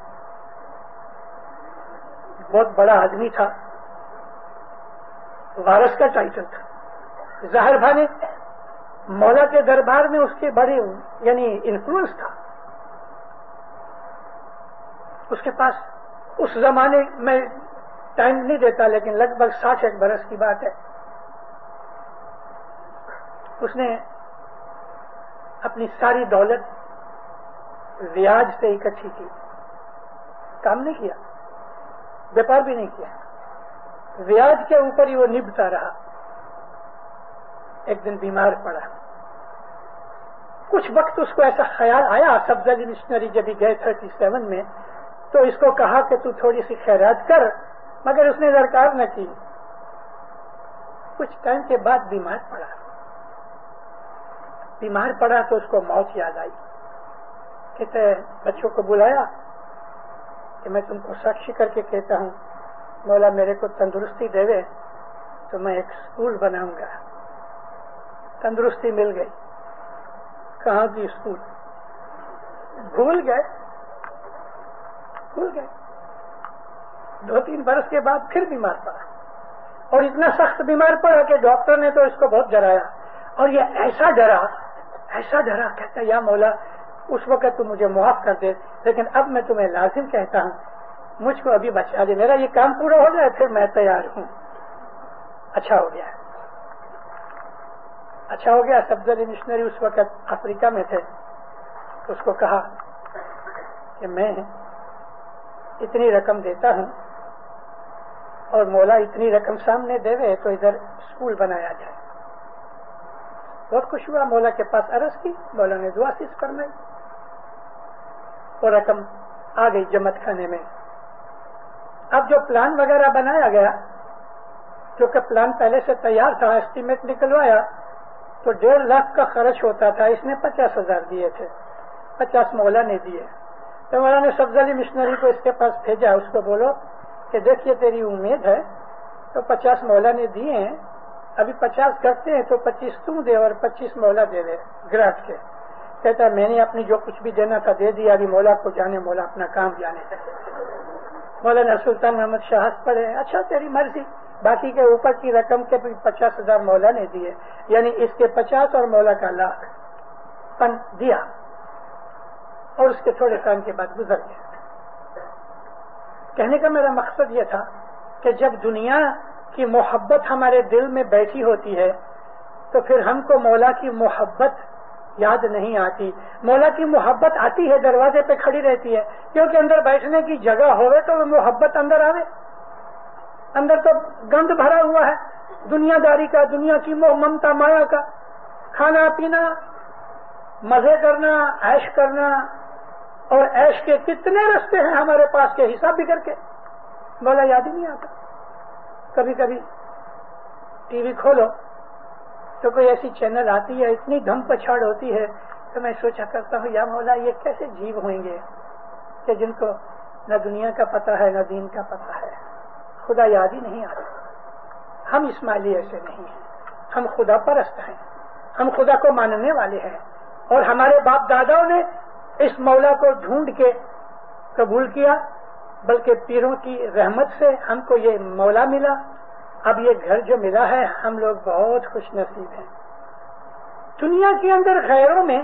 بہت بڑا آدمی تھا، وارث کا ٹائٹل تھا. ظاہر بھانے مولا کے دربار میں اس کی بڑی یعنی انفلوئنس تھا. اس کے پاس اس زمانے میں ٹائم نہیں دیتا، لیکن لگ بھگ 60 برس کی بات ہے، اس نے اپنی ساری دولت بیاج سے اکٹھی کی. کام نہیں کیا، بیپار بھی نہیں کیا، بیاج کے اوپر ہی وہ نبھتا رہا. ایک دن بیمار پڑا. کچھ وقت اس کو ایسا خیال آیا، سبز علی مشنری جب ہی گئے 37 میں، تو اس کو کہا کہ تو تھوڑی سی خیرات کر، مگر اس نے درکار نہ کی. کچھ ٹائم کے بعد بیمار پڑا تو اس کو موت یاد آئی. کہتے بچوں کو بلایا کہ میں تم کو ساکشی کر کے کہتا ہوں، مولا میرے کو تندرستی دے دے تو میں ایک اسکول بناؤں گا. تندرستی مل گئی. کہاں کی اسکول؟ بھول گئے. 2-3 برس کے بعد پھر بیمار پڑا، اور اتنا سخت بیمار پڑا کہ ڈاکٹر نے تو اس کو بہت ڈرایا. اور یہ ایسا ڈرا کہتا یا مولا اس وقت تو مجھے معاف کر دے، لیکن اب میں تمہیں لازم کہتا ہوں مجھ کو ابھی بچا دے، میرا یہ کام پورا ہو جائے پھر میں تیار ہوں. اچھا ہو گیا. سبز علی مشنری اس وقت افریقہ میں تھے. اس کو کہا کہ میں اتنی رقم دیتا ہوں اور مولا اتنی رقم سامنے دے تو ادھر اسکول بنایا جائے. بہت خوش ہوا, مولا کے پاس عرض کی, مولا نے دعا سیز فرمائی اور رقم آ گئی جمع خانے میں. اب جو پلان وغیرہ بنایا گیا, جو کہ پلان پہلے سے تیار تھا, اسٹیمیٹ نکلوایا تو 1.5 لاکھ کا خرچ ہوتا تھا. اس نے 50,000 دیے تھے, 50 مولا نے دیے. تو مولا نے سبز علی مشنری کو اس کے پاس بھیجا, اس کو بولو کہ دیکھیے تیری امید ہے تو 50 مولا نے دیے ہیں, ابھی 50 کرتے ہیں تو 25 تم دے اور 25 مولا دے دے گراٹ کے. کہتا ہے میں نے اپنی جو کچھ بھی دینا تھا دے دیا, ابھی مولا کو جانے, مولا اپنا کام جانے. مولانا سلطان محمد شاہ پڑھے, اچھا تیری مرضی. باقی کے اوپر کی رقم کے 50,000 مولا نے دیے, یعنی اس کے 50 اور مولا کا 1 لاکھ پن دیا, اور اس کے تھوڑے ٹائم کے بعد گزر گیا. کہنے کا میرا مقصد یہ تھا کہ جب دنیا کی محبت ہمارے دل میں بیٹھی ہوتی ہے تو پھر ہم کو مولا کی محبت یاد نہیں آتی. مولا کی محبت آتی ہے, دروازے پہ کھڑی رہتی ہے, کیونکہ اندر بیٹھنے کی جگہ ہوئے تو وہ محبت اندر آوے. اندر تو گند بھرا ہوا ہے دنیا داری کا, دنیا کی موہ ممتا مایا کا. کھانا پینا, مزے کرنا, عیش کرنا, اور عیش کے کتنے رستے ہیں ہمارے پاس کے حساب بھی کر کے مولا یاد ہی نہیں آتا. کبھی کبھی ٹی وی کھولو تو کوئی ایسی چینل آتی ہے, اتنی دھم پچھاڑ ہوتی ہے تو میں سوچا کرتا ہوں یا مولا یہ کیسے جیو ہوئیں گے کہ جن کو نہ دنیا کا پتہ ہے نہ دین کا پتہ ہے, خدا یاد ہی نہیں آتا. ہم اسماعیلی ایسے نہیں ہیں, ہم خدا پرست ہیں, ہم خدا کو ماننے والے ہیں, اور ہمارے باپ داداؤں نے اس مولا کو ڈھونڈ کے قبول کیا, بلکہ پیروں کی رحمت سے ہم کو یہ مولا ملا. اب یہ گھر جو ملا ہے ہم لوگ بہت خوش نصیب ہیں. دنیا کے اندر غیروں میں,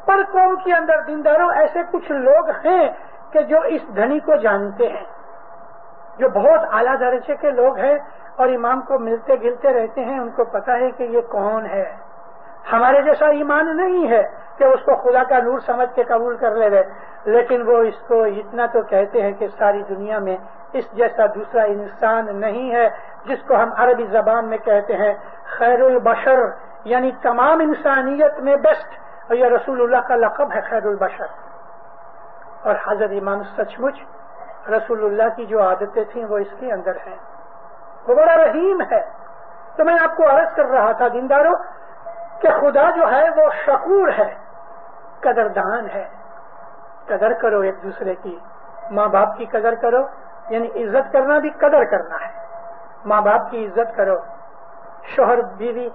پر قوم کے اندر دینداروں ایسے کچھ لوگ ہیں کہ جو اس دھنی کو جانتے ہیں, جو بہت اعلیٰ درجے کے لوگ ہیں اور امام کو ملتے گلتے رہتے ہیں, ان کو پتا ہے کہ یہ کون ہے. ہمارے جیسا ایمان نہیں ہے کہ اس کو خدا کا نور سمجھ کے قبول کر لے گئے, لیکن وہ اس کو اتنا تو کہتے ہیں کہ ساری دنیا میں اس جیسا دوسرا انسان نہیں ہے, جس کو ہم عربی زبان میں کہتے ہیں خیر البشر, یعنی تمام انسانیت میں بیسٹ. اور یہ رسول اللہ کا لقب ہے خیر البشر. اور حضرت امام سچ مچ رسول اللہ کی جو عادتیں تھیں وہ اس کے اندر ہیں, وہ بڑا رحیم ہے. تو میں آپ کو عرض کر رہا تھا دینداروں کہ خدا جو ہے وہ شکور ہے, قدردان ہے. قدر کرو ایک دوسرے کی, ماں باپ کی قدر کرو, یعنی عزت کرنا بھی قدر کرنا ہے. ماں باپ کی عزت کرو, شوہر بیوی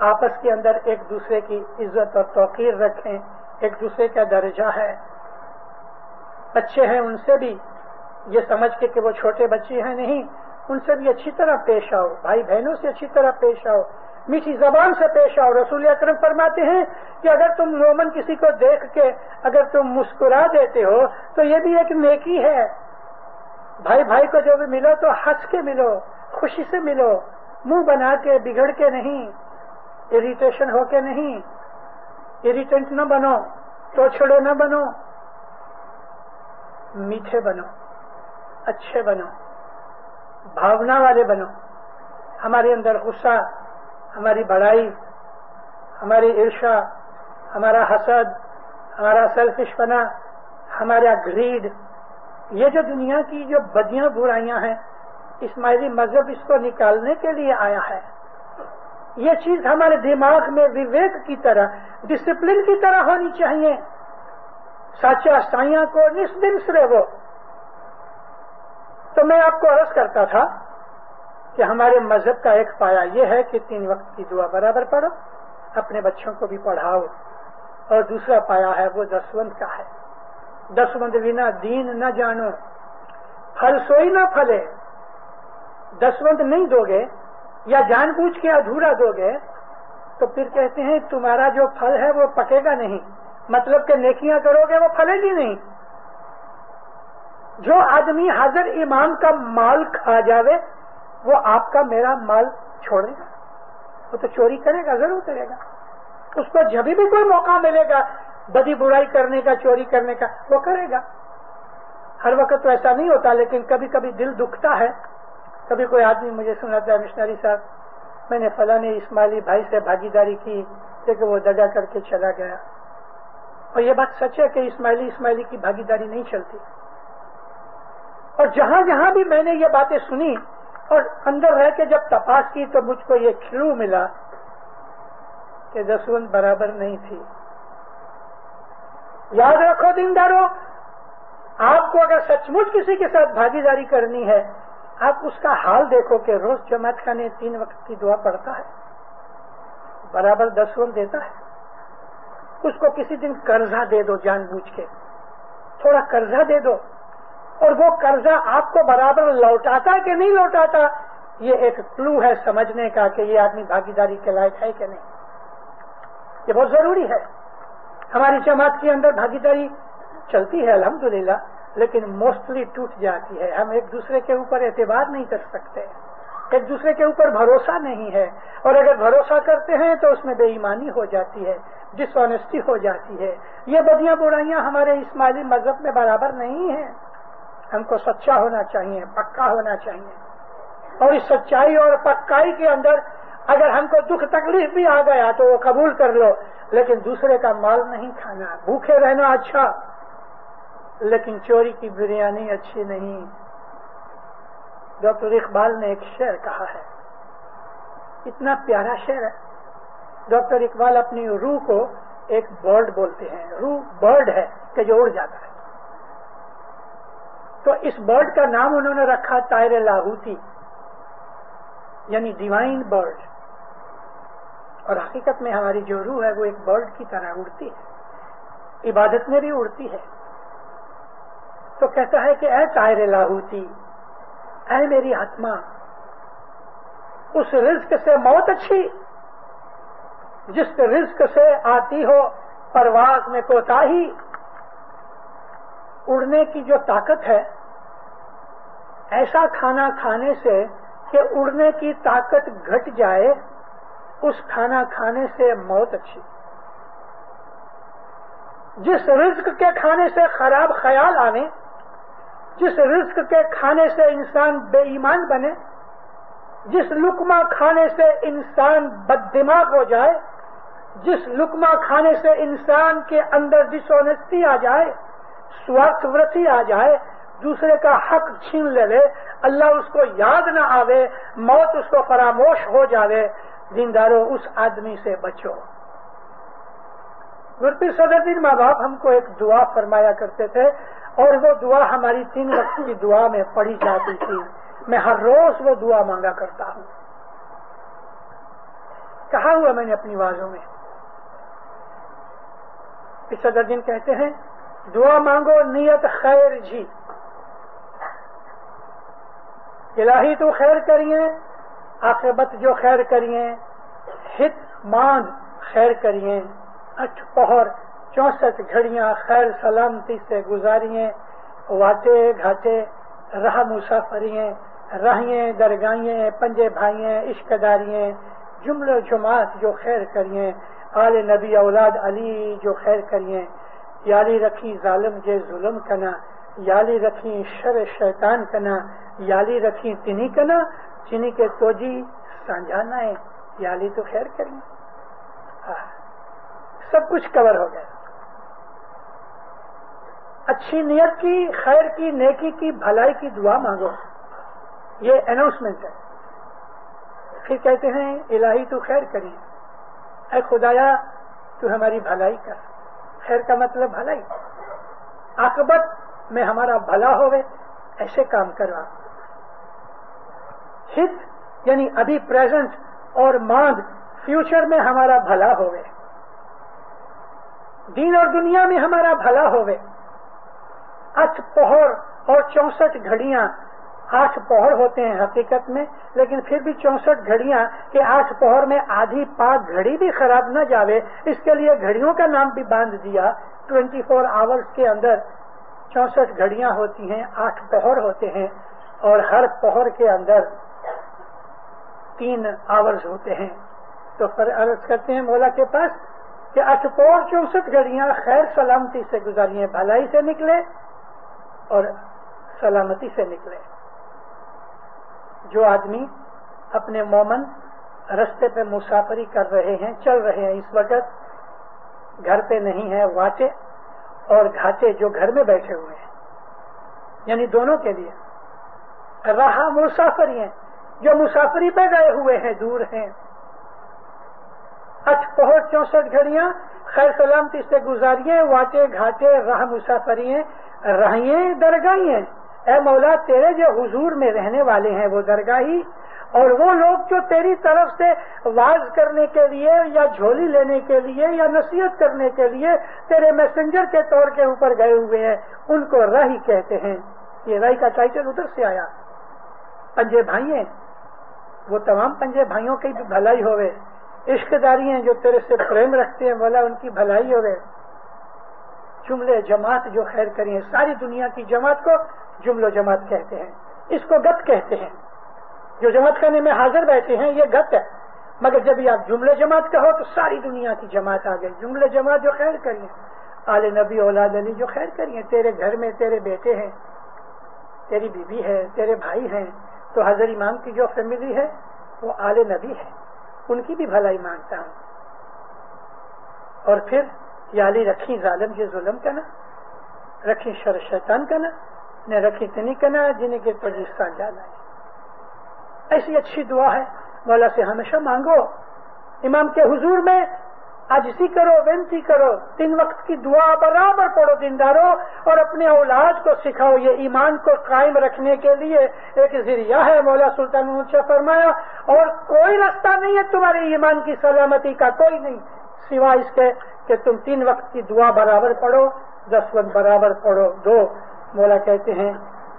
آپس کے اندر ایک دوسرے کی عزت اور توقیر رکھیں, ایک دوسرے کا درجہ ہے. بچے ہیں ان سے بھی یہ سمجھ کے کہ وہ چھوٹے بچے ہیں نہیں, ان سے بھی اچھی طرح پیش آؤ, بھائی بہنوں سے اچھی طرح پیش آؤ, میٹھی زبان سے پیش آؤ. رسول اکرم فرماتے ہیں کہ اگر تم مومن کسی کو دیکھ کے اگر تم مسکرا دیتے ہو تو یہ بھی ایک نیکی ہے. بھائی بھائی کو جو بھی ملو تو ہنس کے ملو, خوشی سے ملو, منہ بنا کے بگڑ کے نہیں, اریٹیشن ہو کے نہیں. اریٹنٹ نہ بنو, توچھڑے نہ بنو, میٹھے بنو, اچھے بنو, بھاونا والے بنو. ہمارے اندر غصہ, ہماری بڑائی, ہماری عرشا, ہمارا حسد, ہمارا سیلفش پنا, ہمارا گریڈ, یہ جو دنیا کی جو بدیاں برائیاں ہیں, اسماعیلی مذہب اس کو نکالنے کے لیے آیا ہے. یہ چیز ہمارے دماغ میں وویک کی طرح, ڈسپلن کی طرح ہونی چاہیے. سچا سائیاں کو نس دن سرے وہ. تو میں آپ کو عرض کرتا تھا کہ ہمارے مذہب کا ایک پایا یہ ہے کہ 3 وقت کی دعا برابر پڑھو, اپنے بچوں کو بھی پڑھاؤ, اور دوسرا پایا ہے وہ دسوند کا ہے. دسوند بنا دین نہ جانو, پھل سوئی نہ پھلے. دسوند نہیں دو گے یا جان بوجھ کے ادھورا دو گے تو پھر کہتے ہیں تمہارا جو پھل ہے وہ پکے گا نہیں, مطلب کہ نیکیاں کرو گے وہ پھلے گی نہیں. جو آدمی حاضر امام کا مال کھا جاوے وہ آپ کا میرا مال چھوڑے گا, وہ تو چوری کرے گا, ضرور کرے گا. اس کو جب بھی کوئی موقع ملے گا بدی برائی کرنے کا, چوری کرنے کا, وہ کرے گا. ہر وقت تو ایسا نہیں ہوتا, لیکن کبھی کبھی دل دکھتا ہے کبھی کوئی آدمی مجھے سناتا ہے مشنری صاحب میں نے فلاں اسماعیلی بھائی سے بھاگیداری کی لیکن وہ دگا کر کے چلا گیا. اور یہ بات سچ ہے کہ اسماعیلی کی بھاگیداری نہیں چلتی. اور جہاں جہاں بھی میں نے یہ باتیں سنی اور اندر رہ کے جب تپاس کی تو مجھ کو یہ کلو ملا کہ دسوند برابر نہیں تھی. یاد رکھو دینداروں، آپ کو اگر سچ مچ کسی کے ساتھ بھاگیداری کرنی ہے آپ اس کا حال دیکھو کہ روز جماعت خانے 3 وقت کی دعا پڑھتا ہے، برابر دسوند دیتا ہے. اس کو کسی دن قرضہ دے دو، جان بوجھ کے تھوڑا قرضہ دے دو، اور وہ قرضہ آپ کو برابر لوٹاتا کہ نہیں لوٹاتا، یہ ایک کلو ہے سمجھنے کا کہ یہ آدمی بھاگیداری کے لائق ہے کہ نہیں. یہ بہت ضروری ہے. ہماری جماعت کے اندر بھاگیداری چلتی ہے الحمدللہ، لیکن موسٹلی ٹوٹ جاتی ہے. ہم ایک دوسرے کے اوپر اعتبار نہیں کر سکتے، ایک دوسرے کے اوپر بھروسہ نہیں ہے، اور اگر بھروسہ کرتے ہیں تو اس میں بے ایمانی ہو جاتی ہے، ڈس آنیسٹی ہو جاتی ہے. یہ بدیاں برائیاں ہمارے اسماعیلی مذہب میں برابر نہیں ہیں. ہم کو سچا ہونا چاہیے، پکا ہونا چاہیے، اور اس سچائی اور پکائی کے اندر اگر ہم کو دکھ تکلیف بھی آ گیا تو وہ قبول کر لو، لیکن دوسرے کا مال نہیں کھانا. بھوکے رہنا اچھا، لیکن چوری کی بریانی اچھی نہیں. ڈاکٹر اقبال نے ایک شعر کہا ہے، اتنا پیارا شعر ہے. ڈاکٹر اقبال اپنی روح کو ایک برڈ بولتے ہیں. روح برڈ ہے کہ جو اڑ جاتا ہے. تو اس برڈ کا نام انہوں نے رکھا طائر لاہوتی، یعنی ڈیوائن برڈ. اور حقیقت میں ہماری جو روح ہے وہ ایک برڈ کی طرح اڑتی ہے، عبادت میں بھی اڑتی ہے. تو کہتا ہے کہ اے طائر لاہوتی، اے میری آتما، اس رزق سے موت اچھی جس رزق سے آتی ہو پرواز میں کوتاہی. اڑنے کی جو طاقت ہے، ایسا کھانا کھانے سے کہ اڑنے کی طاقت گھٹ جائے، اس کھانا کھانے سے موت اچھی. جس رزق کے کھانے سے خراب خیال آنے، جس رزق کے کھانے سے انسان بے ایمان بنے، جس لقمہ کھانے سے انسان بد دماغ ہو جائے، جس لقمہ کھانے سے انسان کے اندر ڈس آنیسٹی آ جائے، سوارتھ ورتی آ جائے، دوسرے کا حق چھین لے، اللہ اس کو یاد نہ آوے، موت اس کو فراموش ہو جاوے، دینداروں اس آدمی سے بچو. گرپیر صدر دین ماں باپ ہم کو ایک دعا فرمایا کرتے تھے، اور وہ دعا ہماری 3 وقت کی دعا میں پڑھی جاتی تھی. میں ہر روز وہ دعا مانگا کرتا ہوں. کہا ہوا میں نے اپنی وعظوں میں. صدر دین کہتے ہیں دعا مانگو نیت خیر جی، الہی تو خیر کریے، عاقبت جو خیر کریے، ہت ماند خیر کریے، 8 پہر 64 گھڑیاں خیر سلامتی سے گزاریے، واٹے گھاٹے راہ مسافریے، راہیے درگاہیں پنجے بھائیے عشق داریے، جملہ جماعت جو خیر کریے، آل نبی اولاد علی جو خیر کریے. یالی رکھی ظالم جے ظلم کنا، یالی رکھی شر شیطان کنا، یالی رکھی تنی کنا، چنی کے توجی سانجانا ہے، یالی تو خیر کریے. سب کچھ کور ہو گیا. اچھی نیت کی، خیر کی، نیکی کی، بھلائی کی دعا مانگو، یہ اناؤنسمنٹ ہے. پھر کہتے ہیں الہی تو خیر کریے، اے خدایا تو ہماری بھلائی کر. خیر کا مطلب بھلائی، عاقبت میں ہمارا بھلا ہوئے ایسے کام کروا. ہت یعنی ابھی پریزنٹ، اور ماند فیوچر میں ہمارا بھلا ہوئے، دین اور دنیا میں ہمارا بھلا ہوئے. 8 پہر اور 64 گھڑیاں، 8 پہر ہوتے ہیں حقیقت میں، لیکن پھر بھی 64 گھڑیاں کہ 8 پہر میں آدھی پاک گھڑی بھی خراب نہ جاوے، اس کے لیے گھڑیوں کا نام بھی باندھ دیا. 24 آورز کے اندر 64 گھڑیاں ہوتی ہیں، 8 پہر ہوتے ہیں، اور ہر پہر کے اندر 3 آورز ہوتے ہیں. تو عرض کرتے ہیں مولا کے پاس کہ 8 پہر 64 گھڑیاں خیر سلامتی سے گزاریے، بھلائی سے نکلے اور سلامتی سے نکلے. جو آدمی اپنے مومن رستے پہ مسافری کر رہے ہیں، چل رہے ہیں، اس وقت گھر پہ نہیں ہے، واٹے اور گھاٹے جو گھر میں بیٹھے ہوئے ہیں، یعنی دونوں کے لیے راہ مسافری ہیں، جو مسافری پہ گئے ہوئے ہیں، دور ہیں، 8 پہر 64 گھڑیاں خیر سلامتی سے گزاریے، واٹے گھاٹے راہ مسافری ہیں، راہیں درگاہی ہیں۔ اے مولا تیرے جو حضور میں رہنے والے ہیں وہ درگاہی، اور وہ لوگ جو تیری طرف سے واز کرنے کے لیے یا جھولی لینے کے لیے یا نصیحت کرنے کے لیے تیرے میسنجر کے طور کے اوپر گئے ہوئے ہیں، ان کو راہی کہتے ہیں۔ یہ راہی کا ٹائٹل ادھر سے آیا۔ پنجے بھائی ہیں، وہ تمام پنجے بھائیوں کی بھی بھلائی ہوئے، عشق داری ہیں جو تیرے سے پریم رکھتے ہیں، مولا ان کی بھلائی ہوئے۔ جملے جماعت جو خیر کری ہے، ساری دنیا کی جماعت کو جمل و جماعت کہتے ہیں، اس کو گت کہتے ہیں۔ جو جماعت خانے میں حاضر بیٹھے ہیں یہ گت ہے، مگر جب یہ آپ جملے جماعت کہو تو ساری دنیا کی جماعت آ گئی۔ جملے جماعت جو خیر کری ہے، آل نبی اولاد علی جو خیر کری ہے، تیرے گھر میں تیرے بیٹے ہیں، تیری بیوی ہے، تیرے بھائی ہیں، تو حضرت امام کی جو فیملی ہے وہ آل نبی ہے، ان کی بھی بھلائی مانگتا ہوں۔ اور پھر یا علی رکھی ظالم یہ ظلم کا نا، رکھی شر شیطان کا نا، نے رکھی تنی کا نا جنہیں کے پاکستان جانا ہے۔ ایسی اچھی دعا ہے، مولا سے ہمیشہ مانگو، امام کے حضور میں عاجزی کرو، بینتی کرو، 3 وقت کی دعا برابر پڑھو دیندارو، اور اپنے اولاد کو سکھاؤ۔ یہ ایمان کو قائم رکھنے کے لیے ایک ذریعہ ہے، مولا سلطان نے فرمایا، اور کوئی راستہ نہیں ہے تمہارے ایمان کی سلامتی کا، کوئی نہیں سوائے اس کے کہ تم 3 وقت کی دعا برابر پڑھو، 10 وقت برابر پڑھو۔ 2 مولا کہتے ہیں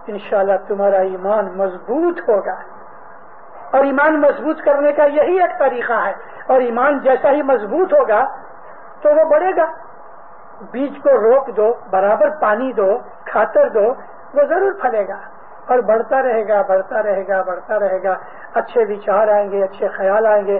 انشاءاللہ تمہارا ایمان مضبوط ہوگا، اور ایمان مضبوط کرنے کا یہی ایک طریقہ ہے، اور ایمان جیسا ہی مضبوط ہوگا تو وہ بڑھے گا۔ بیج کو روک دو، برابر پانی دو، کھاتر دو، وہ ضرور پھلے گا اور بڑھتا رہے گا، بڑھتا رہے گا، بڑھتا رہے گا۔ اچھے وچار آئیں گے، اچھے خیال آئیں گے،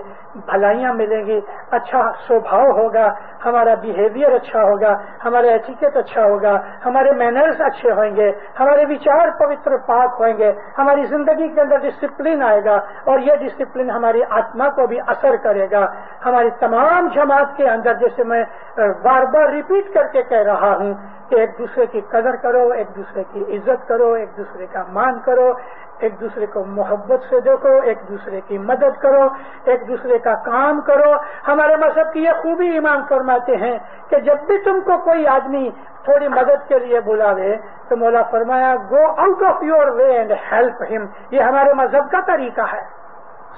بھلائیاں ملیں گی، اچھا سوبھاؤ ہوگا، ہمارا بیہیویئر اچھا ہوگا، ہمارا ایٹیکیٹ اچھا ہوگا، ہمارے مینرز اچھے ہوئیں گے، ہمارے وچار پوتر پاک ہوئیں گے، ہماری زندگی کے اندر ڈسپلن آئے گا، اور یہ ڈسپلن ہماری آتما کو بھی اثر کرے گا۔ ہماری تمام جماعت کے اندر، جیسے میں بار بار ریپیٹ کر کے کہہ رہا ہوں کہ ایک دوسرے کی قدر کرو، ایک دوسرے کی عزت کرو، ایک دوسرے کا مان کرو، ایک دوسرے کو محبت سے دیکھو، ایک دوسرے کی مدد کرو، ایک دوسرے کا کام کرو۔ ہمارے مذہب کی یہ خوبی امام فرماتے ہیں کہ جب بھی تم کو کوئی آدمی تھوڑی مدد کے لیے بلاوے تو مولا فرمایا go out of your way and help ہم۔ یہ ہمارے مذہب کا طریقہ ہے،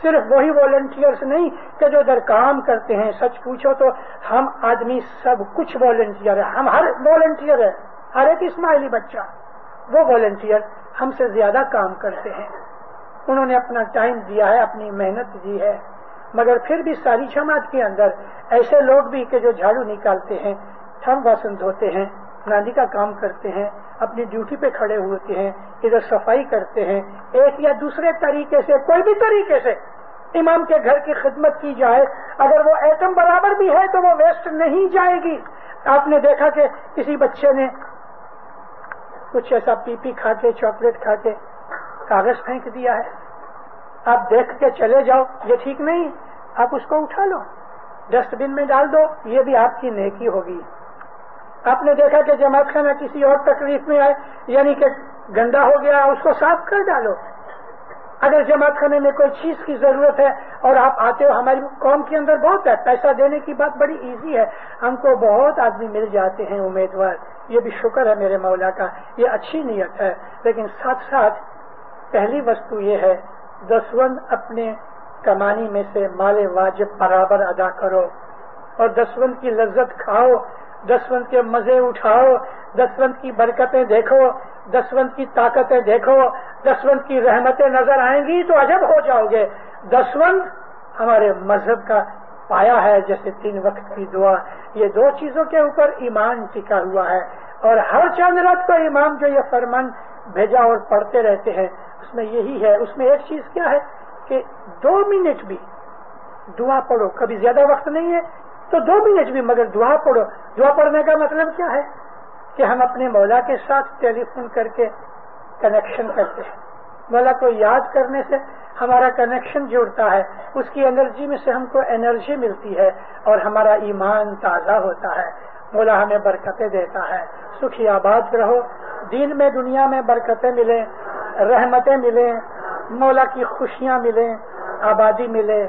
صرف وہی والنٹیئرس نہیں کہ جو ادھر کام کرتے ہیں۔ سچ پوچھو تو ہم آدمی سب کچھ والنٹیئر ہے، ہم ہر والنٹیئر ہے، ہر ایک اسماعیلی بچہ وہ والنٹیئر ہم سے زیادہ کام کرتے ہیں، انہوں نے اپنا ٹائم دیا ہے، اپنی محنت دی ہے۔ مگر پھر بھی ساری جماعت کے اندر ایسے لوگ بھی کہ جو جھاڑو نکالتے ہیں، تھم باسن دھوتے ہیں، نادی کا کام کرتے ہیں، اپنی ڈیوٹی پہ کھڑے ہوتے ہیں، ادھر صفائی کرتے ہیں، ایک یا دوسرے طریقے سے، کوئی بھی طریقے سے امام کے گھر کی خدمت کی جائے، اگر وہ ایٹم برابر بھی ہے تو وہ ویسٹ نہیں جائے گی۔ آپ نے دیکھا کہ کسی بچے نے کچھ ایسا پی پی کھا کے، چاکلیٹ کھا کے کاغذ پھینک دیا ہے، آپ دیکھ کے چلے جاؤ، یہ ٹھیک نہیں، آپ اس کو اٹھا لو، ڈسٹ بن میں ڈال دو، یہ بھی آپ کی نیکی ہوگی۔ آپ نے دیکھا کہ جماعت خانہ کسی اور تکلیف میں آئے، یعنی کہ گندا ہو گیا، اس کو صاف کر ڈالو۔ اگر جماعت خانے میں کوئی چیز کی ضرورت ہے اور آپ آتے ہو، ہماری قوم کے اندر بہت ہے، پیسہ دینے کی بات بڑی ایزی ہے، ہم کو بہت آدمی مل جاتے ہیں امیدوار، یہ بھی شکر ہے میرے مولا کا، یہ اچھی نیت ہے۔ لیکن ساتھ ساتھ پہلی وستو یہ ہے 10 اپنے کمانی میں سے مال واجب برابر ادا کرو، اور 10 کی لذت کھاؤ، 10 کے مزے اٹھاؤ، 10 کی برکتیں دیکھو، 10 کی طاقتیں دیکھو، 10 کی رحمتیں نظر آئیں گی تو عجب ہو جاؤ گے۔ 10 ہمارے مذہب کا پایا ہے، جیسے 3 وقت کی دعا، یہ 2 چیزوں کے اوپر ایمان ٹکا ہوا ہے، اور ہر چند رات کو امام جو یہ فرمان بھیجا اور پڑھتے رہتے ہیں اس میں یہی ہے۔ اس میں ایک چیز کیا ہے کہ 2 منٹ بھی دعا پڑھو، کبھی زیادہ وقت نہیں ہے تو 2 منٹ بھی مگر دعا پڑھو۔ دعا پڑھنے کا مطلب کیا ہے کہ ہم اپنے مولا کے ساتھ ٹیلی فون کر کے کنیکشن کرتے ہیں، مولا کو یاد کرنے سے ہمارا کنیکشن جڑتا ہے، اس کی انرجی میں سے ہم کو انرجی ملتی ہے اور ہمارا ایمان تازہ ہوتا ہے۔ مولا ہمیں برکتیں دیتا ہے۔ سکھی آباد رہو، دین میں دنیا میں برکتیں ملیں، رحمتیں ملیں، مولا کی خوشیاں ملیں، آبادی ملے،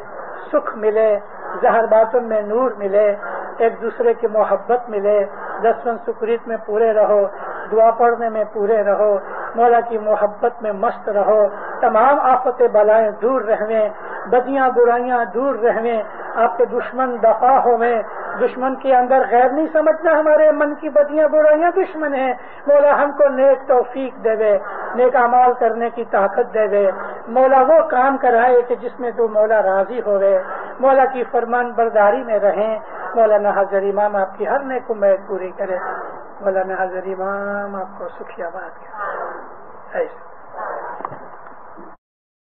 سکھ ملے، ظاہر باطن میں نور ملے، ایک دوسرے کی محبت ملے، دسویں سکریت میں پورے رہو، دعا پڑھنے میں پورے رہو، مولا کی محبت میں مست رہو، تمام آفت بلائیں دور رہیں، بدیاں برائیاں دور رہیں، آپ کے دشمن دفاع ہوئیں۔ دشمن کے اندر غیر نہیں سمجھنا، ہمارے من کی بدیاں برائیاں دشمن ہیں۔ مولا ہم کو نیک توفیق دے وے، نیک اعمال کرنے کی طاقت دے وے، مولا وہ کام کرائے کہ جس میں تو مولا راضی ہوئے، مولا کی فرمان برداری میں رہیں۔ مولانا حضرت امام آپ کی ہر نیک امید پوری کرے۔ مولانا حضرت امام آپ کو سکھی آباد کرے۔ ایسے